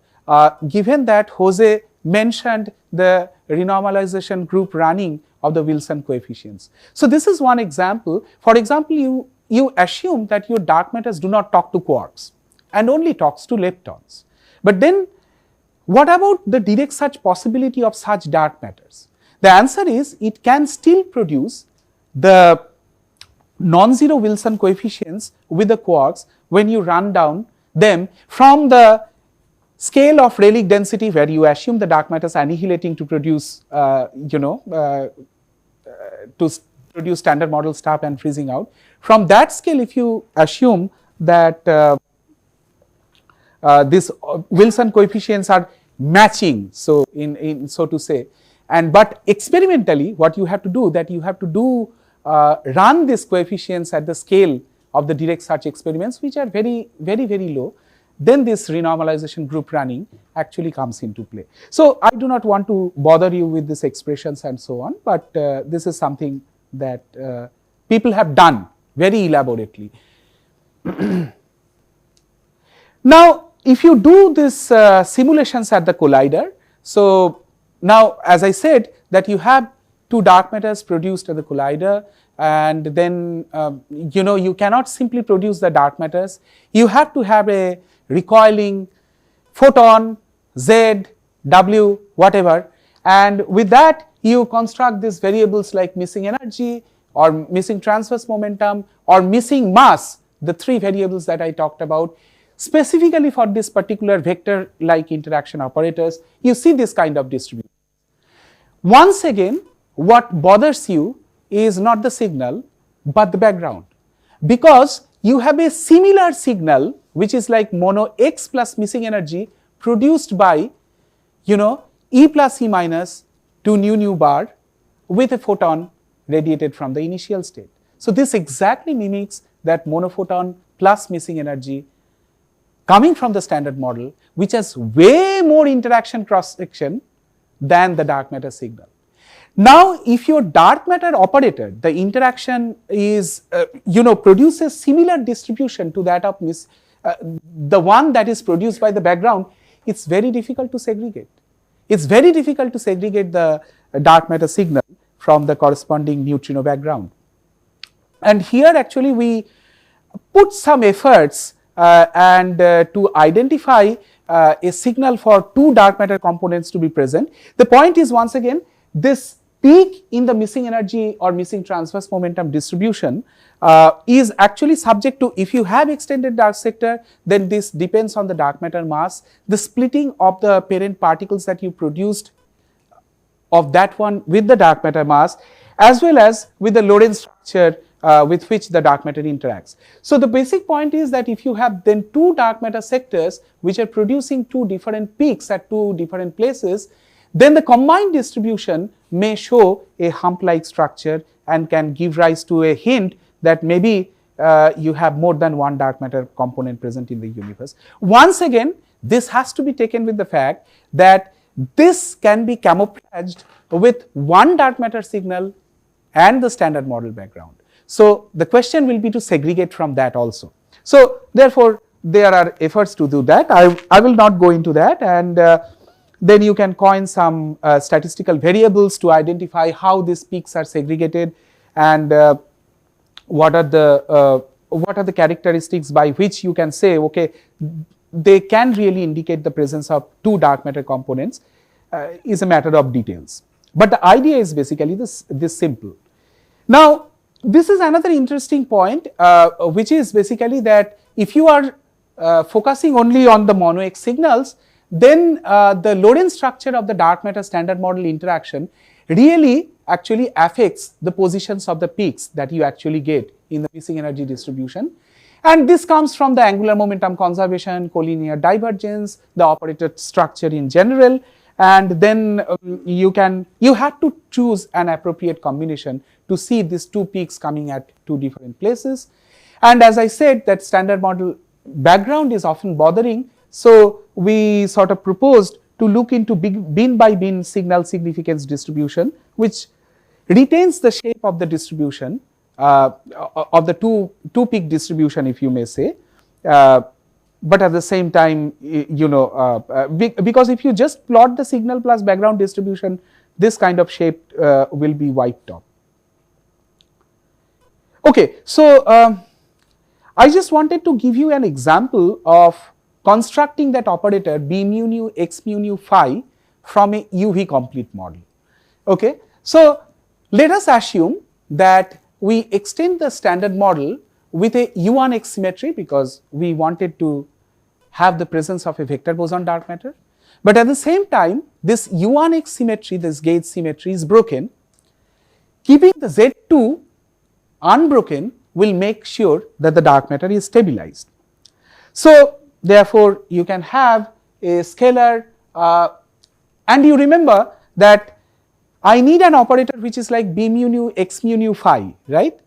Speaker 1: given that Jose mentioned the renormalization group running of the Wilson coefficients. So, this is one example. For example, you assume that your dark matters do not talk to quarks and only talks to leptons. But then what about the direct search possibility of such dark matters? The answer is it can still produce the non-zero Wilson coefficients with the quarks when you run down them from the scale of Rayleigh density, where you assume the dark matter is annihilating to produce, to produce standard model stuff and freezing out. From that scale, if you assume that these Wilson coefficients are matching, so so to say, and but experimentally, what you have to do, that you have to do run these coefficients at the scale of the direct search experiments, which are very low. Then this renormalization group running actually comes into play. So I do not want to bother you with these expressions and so on, but this is something that people have done very elaborately. Now, if you do this simulations at the collider, so now as I said that you have two dark matters produced at the collider, and then you cannot simply produce the dark matters. You have to have a recoiling photon, Z, W, whatever, and with that you construct these variables like missing energy or missing transverse momentum or missing mass, the three variables that I talked about. Specifically for this particular vector like interaction operators, you see this kind of distribution. Once again, what bothers you is not the signal but the background, because you have a similar signal which is like mono X plus missing energy produced by E plus E minus to nu bar with a photon radiated from the initial state. So this exactly mimics that monophoton plus missing energy coming from the standard model, which has way more interaction cross section than the dark matter signal. Now, if your dark matter operator, the interaction is, produces similar distribution to that of the one that is produced by the background, it's very difficult to segregate. It's very difficult to segregate the dark matter signal from the corresponding neutrino background. And here actually we put some efforts to identify a signal for two dark matter components to be present. The point is, once again, this peak in the missing energy or missing transverse momentum distribution is actually subject to, if you have extended dark sector, then this depends on the dark matter mass, the splitting of the parent particles that you produced of that one with the dark matter mass, as well as with the Lorentz structure with which the dark matter interacts. So the basic point is that if you have then two dark matter sectors which are producing two different peaks at two different places, then the combined distribution may show a hump-like structure and can give rise to a hint that maybe you have more than one dark matter component present in the universe. Once again, this has to be taken with the fact that this can be camouflaged with one dark matter signal and the standard model background. So the question will be to segregate from that also. So therefore, there are efforts to do that. I will not go into that, and then you can coin some statistical variables to identify how these peaks are segregated, and what are the characteristics by which you can say, okay, they can really indicate the presence of two dark matter components, is a matter of details. But the idea is basically this simple. Now, this is another interesting point, which is basically that if you are focusing only on the mono X signals, then the Lorentz structure of the dark matter standard model interaction really actually affects the positions of the peaks that you actually get in the missing energy distribution. And this comes from the angular momentum conservation, collinear divergence, the operator structure in general, and then you have to choose an appropriate combination to see these two peaks coming at two different places. And as I said, that standard model background is often bothering, so we sort of proposed to look into bin by bin signal significance distribution, which retains the shape of the distribution of the two peak distribution, if you may say, but at the same time, because if you just plot the signal plus background distribution, this kind of shape will be wiped off. Okay, so I just wanted to give you an example of constructing that operator b mu nu x mu nu phi from a UV complete model. Okay. So let us assume that we extend the standard model with a U1x symmetry because we wanted to have the presence of a vector boson dark matter. But at the same time, this U1x symmetry, this gauge symmetry is broken. Keeping the Z2 unbroken will make sure that the dark matter is stabilized. So therefore, you can have a scalar and you remember that I need an operator which is like b mu nu x mu nu phi, right,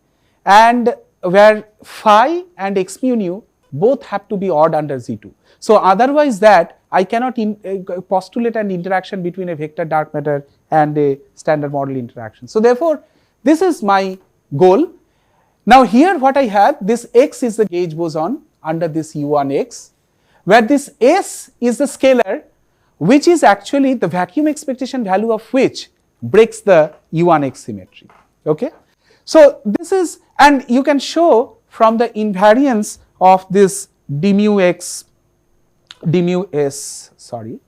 Speaker 1: and where phi and x mu nu both have to be odd under Z2. So otherwise that I cannot postulate an interaction between a vector dark matter and a standard model interaction. So therefore, this is my goal. Now here what I have, this x is the gauge boson under this U1x, where this S is the scalar which is actually the vacuum expectation value of which breaks the U1x symmetry. Okay. So this is, and you can show from the invariance of this d mu x, d mu s, sorry.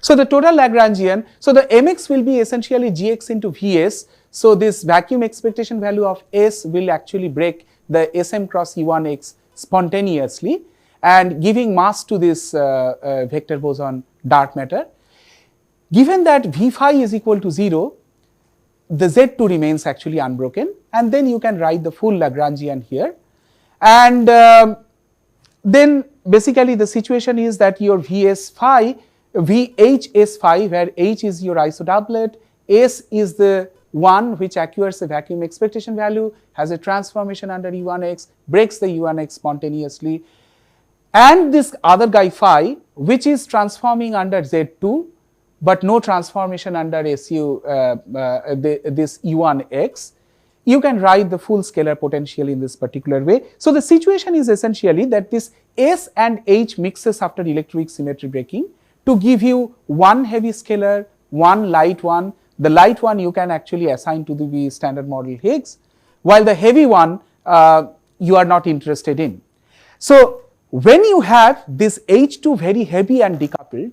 Speaker 1: So the total Lagrangian, so the mx will be essentially gx into vs. So this vacuum expectation value of s will actually break the sm cross U1x spontaneously and giving mass to this vector boson dark matter. Given that v phi is equal to 0, the Z2 remains actually unbroken, and then you can write the full Lagrangian here. And then basically the situation is that your Vs phi, Vhs phi, where H is your isodoublet, S is the one which acquires the vacuum expectation value, has a transformation under U1x, breaks the U1x spontaneously, and this other guy phi, which is transforming under Z2, but no transformation under SU, this U1x, you can write the full scalar potential in this particular way. So the situation is essentially that this S and H mixes after electroweak symmetry breaking to give you one heavy scalar, one light one. The light one you can actually assign to the standard model Higgs, while the heavy one you are not interested in. So when you have this H2 very heavy and decoupled,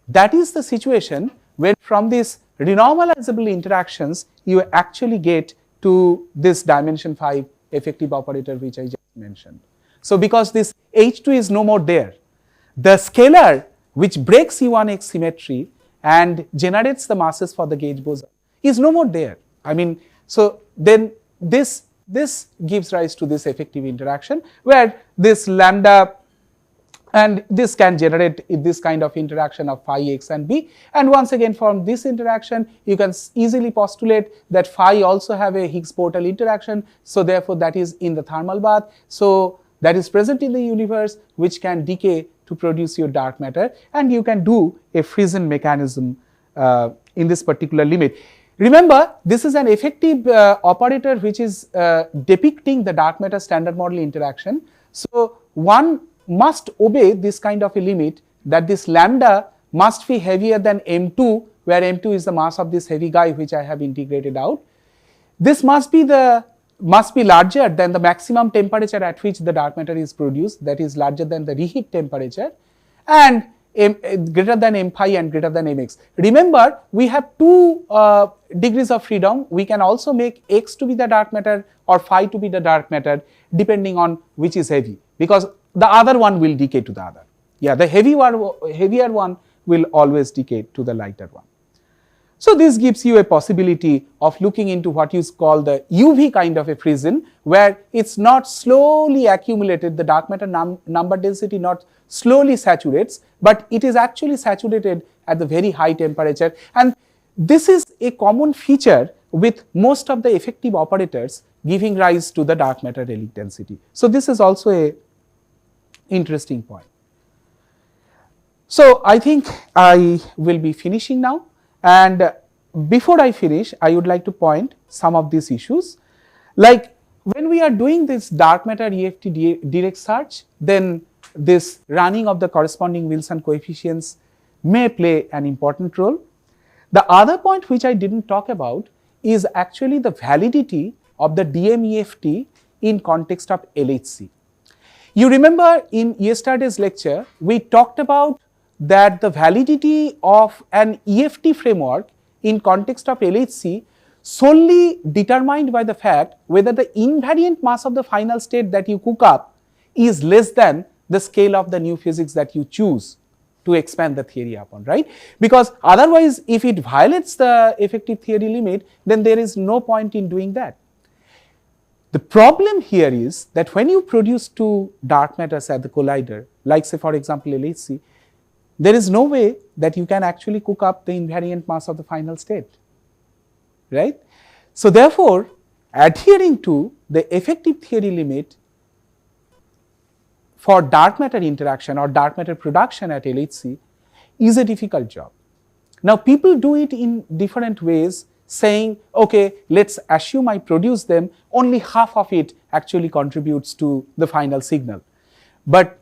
Speaker 1: that is the situation where from these renormalizable interactions you actually get to this dimension 5 effective operator which I just mentioned. So because this H2 is no more there, the scalar which breaks U1x symmetry and generates the masses for the gauge boson is no more there. I mean, so then this gives rise to this effective interaction where this lambda, and this can generate this kind of interaction of phi x and b, and once again from this interaction you can easily postulate that phi also have a Higgs portal interaction, so therefore that is in the thermal bath, so that is present in the universe which can decay to produce your dark matter, and you can do a Friesen mechanism in this particular limit. Remember, this is an effective operator which is depicting the dark matter standard model interaction, so one must obey this kind of a limit that this lambda must be heavier than m2, where m2 is the mass of this heavy guy which I have integrated out. This must be larger than the maximum temperature at which the dark matter is produced, that is larger than the reheat temperature, and greater than m phi and greater than mx. Remember, we have two degrees of freedom. We can also make x to be the dark matter or phi to be the dark matter depending on which is heavy, because the other one will decay to the other. Yeah, the heavier one will always decay to the lighter one. So this gives you a possibility of looking into what is called the UV kind of a Friesen, where it's not slowly accumulated, the dark matter number density not slowly saturates, but it is actually saturated at the very high temperature, and this is a common feature with most of the effective operators giving rise to the dark matter relic density. So this is also a interesting point. So I think I will be finishing now, and before I finish I would like to point some of these issues, like when we are doing this dark matter EFT direct search, then this running of the corresponding Wilson coefficients may play an important role. The other point which I didn't talk about is actually the validity of the DMEFT in context of LHC. You remember in yesterday's lecture, we talked about that the validity of an EFT framework in context of LHC solely determined by the fact whether the invariant mass of the final state that you cook up is less than the scale of the new physics that you choose to expand the theory upon, right? Because otherwise, if it violates the effective theory limit, then there is no point in doing that. The problem here is that when you produce two dark matters at the collider, like say for example LHC, there is no way that you can actually cook up the invariant mass of the final state, right? So therefore, adhering to the effective theory limit for dark matter interaction or dark matter production at LHC is a difficult job. Now people do it in different ways, saying, okay, let's assume I produce them, only half of it actually contributes to the final signal. But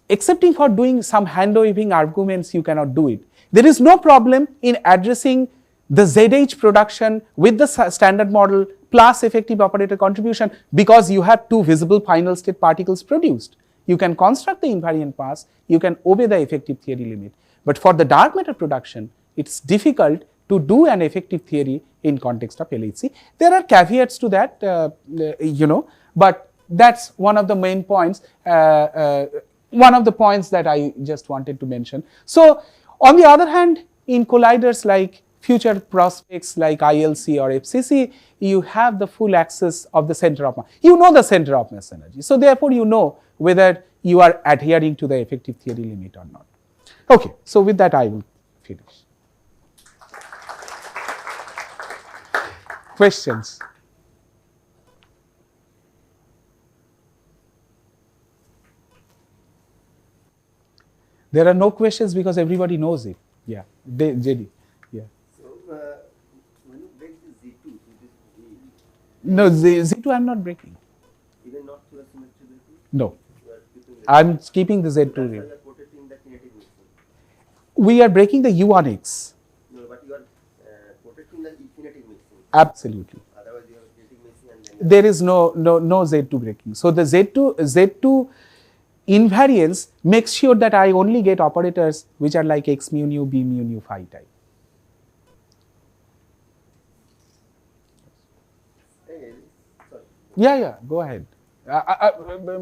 Speaker 1: excepting for doing some hand waving arguments, you cannot do it. There is no problem in addressing the ZH production with the standard model plus effective operator contribution, because you have two visible final state particles produced. You can construct the invariant mass, you can obey the effective theory limit. But for the dark matter production, it's difficult to do an effective theory in context of LHC. There are caveats to that, but that's one of the main points, one of the points that I just wanted to mention. So on the other hand, in colliders like future prospects like ILC or FCC, you have the full access of the center of mass. You know the center of mass energy. So therefore, you know whether you are adhering to the effective theory limit or not. Okay, so with that I will finish. Questions? There are no questions because everybody knows it. Yeah, JD. Yeah.
Speaker 2: So, when you break the Z2 to this wheel,
Speaker 1: No, Z2 I'm not breaking.
Speaker 2: even not through a symmetry breaking,
Speaker 1: No,
Speaker 2: you are keeping the
Speaker 1: I'm keeping the Z2
Speaker 2: that's why
Speaker 1: ring.
Speaker 2: you are protecting the kinetic mixing.
Speaker 1: We are breaking the U1X.
Speaker 2: No, but you are protecting the kinetic mixing.
Speaker 1: Absolutely.
Speaker 2: Otherwise, you have kinetic mixing and then
Speaker 1: There is no Z2 breaking. So the Z2 invariance makes sure that I only get operators which are like X mu nu, B mu nu, phi type.
Speaker 2: sorry.
Speaker 1: Yeah, go ahead.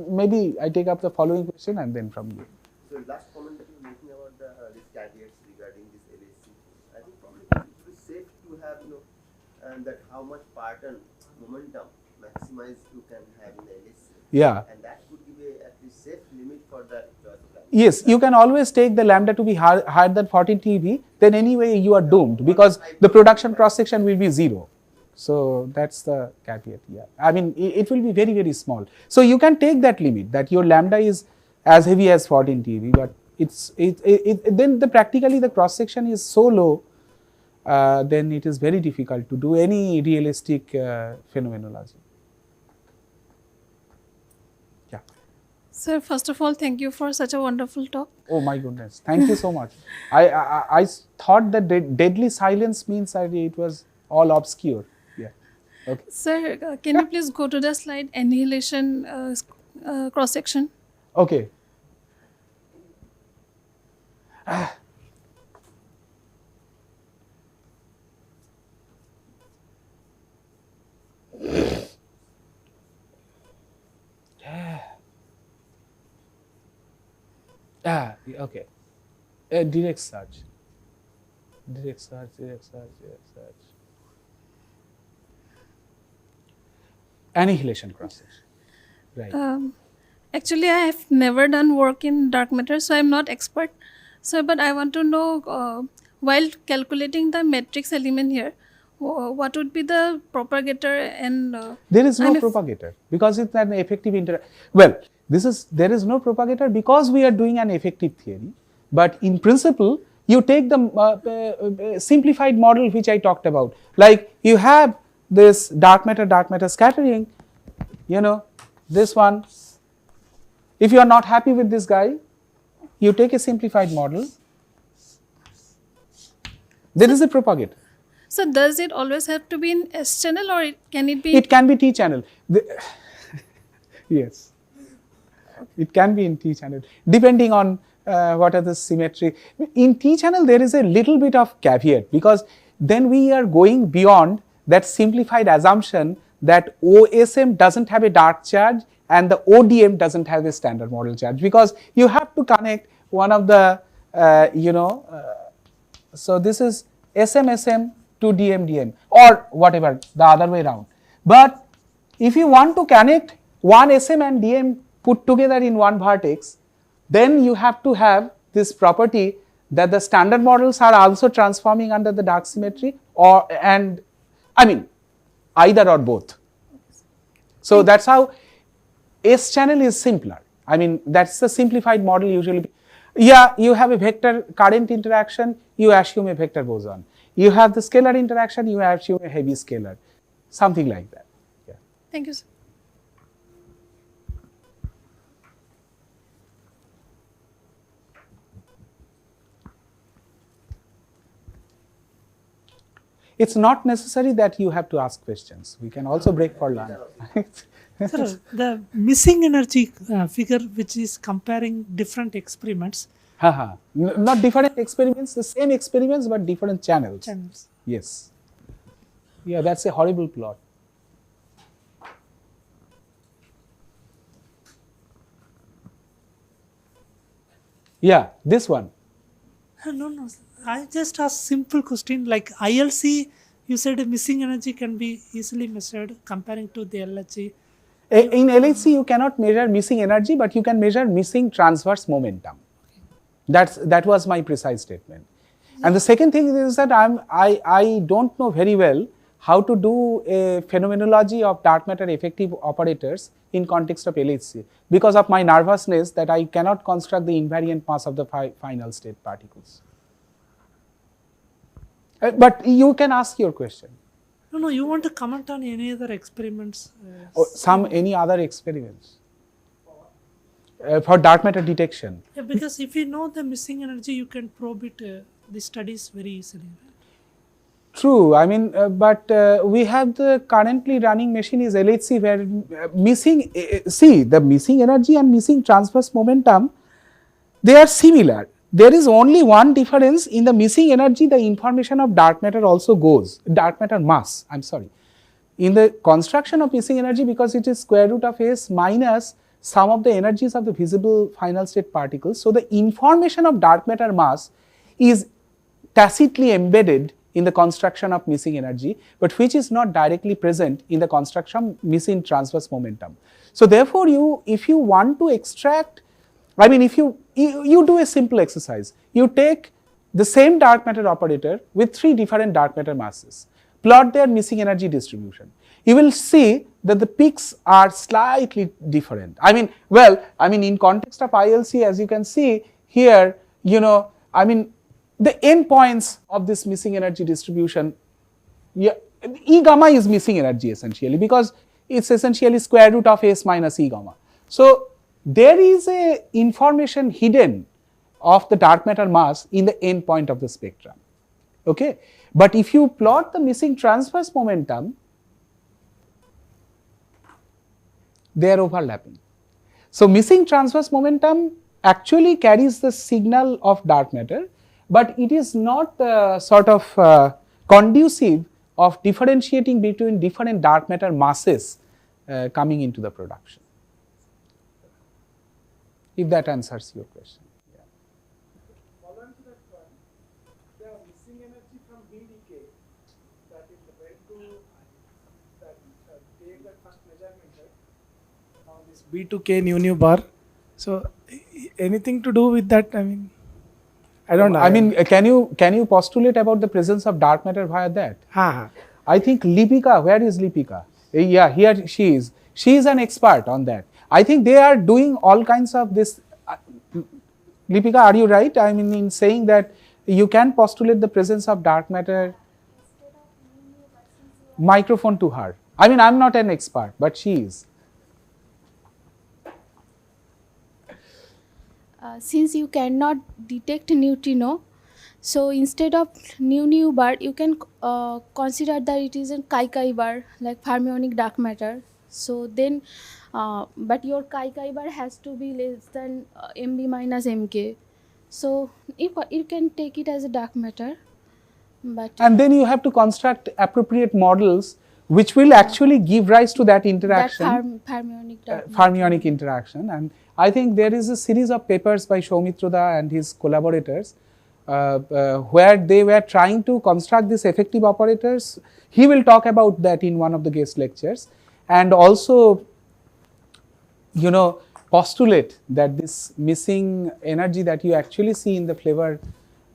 Speaker 1: Maybe I take up the following question and then from you.
Speaker 2: So last comment that you were making about the these caveats regarding this LHC, I think probably it would be safe to have and that how much pattern momentum maximize you can have in the LHC.
Speaker 1: Yeah.
Speaker 2: And that could give a at least safe limit for the choice of lambda.
Speaker 1: Yes, you can always take the lambda to be higher than 14 TeV, then anyway you are doomed because the production cross section will be 0. So that's the caveat. Yeah, I mean it will be very, very small. So you can take that limit that your lambda is as heavy as 14 TeV, but then practically the cross section is so low, then it is very difficult to do any realistic phenomenology. Yeah.
Speaker 4: Sir, first of all, thank you for such a wonderful talk.
Speaker 1: Oh my goodness! Thank you so much. I thought that deadly silence means that it was all obscure. Yeah. Okay.
Speaker 4: Sir, can you please go to the slide annihilation cross section?
Speaker 1: Okay. Okay. Direct search. Direct search. Annihilation cross section. Right.
Speaker 4: Actually, I have never done work in dark matter, so I am not expert. So, but I want to know, while calculating the matrix element here, what would be the propagator and...
Speaker 1: there is no propagator because it's an effective Well, there is no propagator because we are doing an effective theory, but in principle, you take the simplified model which I talked about. Like you have this dark matter scattering, this one. If you are not happy with this guy, you take a simplified model. There is a propagator.
Speaker 4: So does it always have to be in S channel or can it be?
Speaker 1: It can be T channel. Yes. It can be in T channel, depending on what are the symmetry. In T channel, there is a little bit of caveat, because then we are going beyond that simplified assumption that OSM doesn't have a dark charge and the ODM doesn't have a standard model charge, because you have to connect one of the, so this is SM to DM or whatever, the other way around. But if you want to connect one SM and DM put together in one vertex, then you have to have this property that the standard models are also transforming under the dark symmetry, either or both. So that's how S channel is simpler. I mean, that's the simplified model usually. Yeah, you have a vector current interaction, you assume a vector boson. You have the scalar interaction, you assume a heavy scalar, something like that. Yeah.
Speaker 4: Thank you, sir.
Speaker 1: It's not necessary that you have to ask questions. We can also break for lunch.
Speaker 5: Sir, the missing energy figure, which is comparing different experiments.
Speaker 1: Not different experiments, the same experiments but different channels. Yes. Yeah, that's a horrible plot. Yeah, this one.
Speaker 5: No. I just asked simple question like ILC. You said missing energy can be easily measured comparing to the LHC.
Speaker 1: In LHC, you cannot measure missing energy, but you can measure missing transverse momentum. That was my precise statement. And the second thing is that I don't know very well how to do a phenomenology of dark matter effective operators in context of LHC, because of my nervousness that I cannot construct the invariant mass of the final state particles. But you can ask your question.
Speaker 5: No, you want to comment on any other experiments?
Speaker 1: Any other experiments for dark matter detection?
Speaker 5: Yeah, because if you know the missing energy, you can probe it, the studies very easily.
Speaker 1: True, I mean, but we have the currently running machine is LHC, where the missing energy and missing transverse momentum, they are similar. There is only one difference: in the missing energy, the information of dark matter also goes, dark matter mass, I'm sorry. In the construction of missing energy, because it is square root of S minus sum of the energies of the visible final state particles, so the information of dark matter mass is tacitly embedded in the construction of missing energy, but which is not directly present in the construction of missing transverse momentum. So therefore, if you want to extract, I mean, if you do a simple exercise, you take the same dark matter operator with 3 different dark matter masses, plot their missing energy distribution. You will see that the peaks are slightly different. In context of ILC, as you can see here, the endpoints of this missing energy distribution, E gamma is missing energy essentially, because it's essentially square root of S minus E gamma. So there is a information hidden of the dark matter mass in the endpoint of the spectrum. Okay, but if you plot the missing transverse momentum, they are overlapping. So missing transverse momentum actually carries the signal of dark matter, but it is not conducive of differentiating between different dark matter masses coming into the production. If that answers your question. Yeah.
Speaker 6: Following to that one, the missing energy from B decay, that is when to take the first measurement, right? On this B2K nu bar. So anything to do with that? I don't know.
Speaker 1: Can you postulate about the presence of dark matter via that? I think Lipika, where is Lipika? Yeah, here she is. She is an expert on that. I think they are doing all kinds of this. Lipika, are you right? In saying that you can postulate the presence of dark matter. Microphone to her. I'm not an expert, but she is.
Speaker 7: Since you cannot detect neutrino, so instead of nu bar, you can consider that it is a chi bar, like fermionic dark matter. So then, but your chi bar has to be less than MB minus MK. So you can take it as a dark matter, but
Speaker 1: And then you have to construct appropriate models which will actually give rise to that
Speaker 7: that
Speaker 1: interaction,
Speaker 7: fermionic dark
Speaker 1: fermionic interaction. And I think there is a series of papers by Soumitra and his collaborators where they were trying to construct these effective operators. He will talk about that in one of the guest lectures, and also, you know, postulate that this missing energy that you actually see in the flavor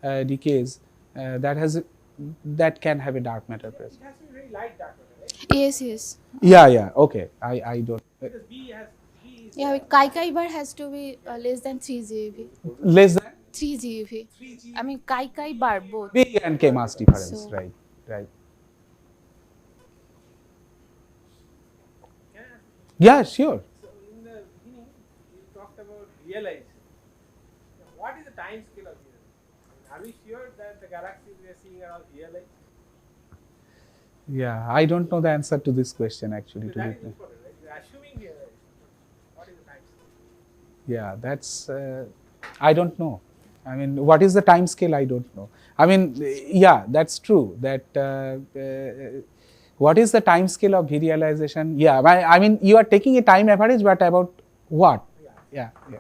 Speaker 1: decays that can have a dark matter present.
Speaker 6: It has to be very light dark matter, right?
Speaker 7: Yes, yes.
Speaker 1: Yeah, okay. I don't.
Speaker 6: Because B is
Speaker 7: Yeah, chi bar has to be less than 3 GeV.
Speaker 1: Less than
Speaker 7: 3 GeV. I mean chi bar both.
Speaker 1: B and K mass difference,
Speaker 7: So-
Speaker 1: right. Yeah, sure.
Speaker 6: So in the beginning, you talked about realization. Now, what is the time scale of realization? Are we sure that the galaxies we are seeing are all realized?
Speaker 1: Yeah, I don't know the answer to this question actually.
Speaker 6: So
Speaker 1: To
Speaker 6: that
Speaker 1: be
Speaker 6: is
Speaker 1: frank.
Speaker 6: important, right? We are assuming realization. What is the time scale?
Speaker 1: Yeah, that's I don't know. I mean, what is the time scale? I don't know. I mean, yeah, that's true. That what is the time scale of virialization? Yeah, I mean, you are taking a time average, but about what? Yeah.
Speaker 6: And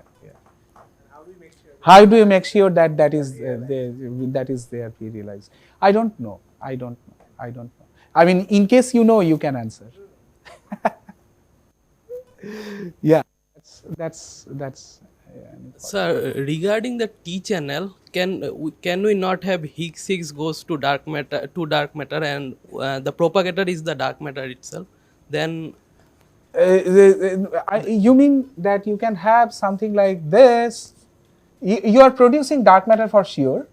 Speaker 6: how do we make sure?
Speaker 1: How do you make sure that that is there virialized? I don't know. I don't know. I mean, in case you know, you can answer. Yeah, that's.
Speaker 8: Sir, regarding the T channel, can we not have Higgs goes to dark matter and the propagator is the dark matter itself? Then
Speaker 1: You mean that you can have something like this? You are producing dark matter for sure.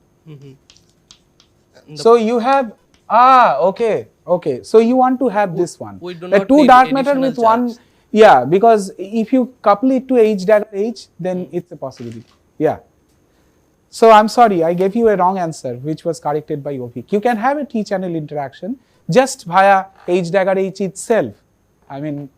Speaker 1: So you have okay. So you want to have this one.
Speaker 8: we do
Speaker 1: The
Speaker 8: not
Speaker 1: two
Speaker 8: need
Speaker 1: dark matter
Speaker 8: additional
Speaker 1: with one.
Speaker 8: charge.
Speaker 1: Yeah, because if you couple it to H dagger H, then it's a possibility. Yeah. So I'm sorry, I gave you a wrong answer, which was corrected by Ovik. You can have a T channel interaction just via H dagger H itself. I mean,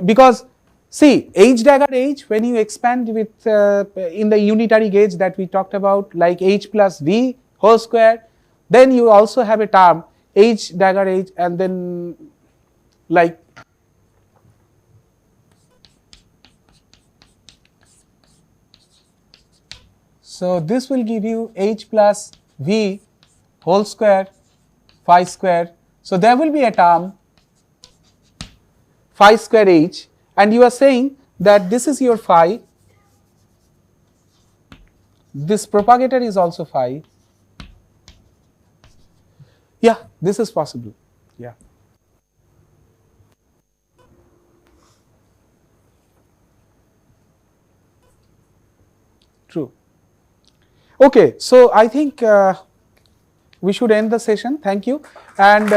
Speaker 1: because see, H dagger H, when you expand with in the unitary gauge that we talked about, like H plus V whole square, then you also have a term H dagger H, and then like so this will give you H plus V whole square phi square. So there will be a term phi square H, and you are saying that this is your phi, this propagator is also phi. Yeah, this is possible. Yeah. True. Okay, so I think we should end the session. Thank you. And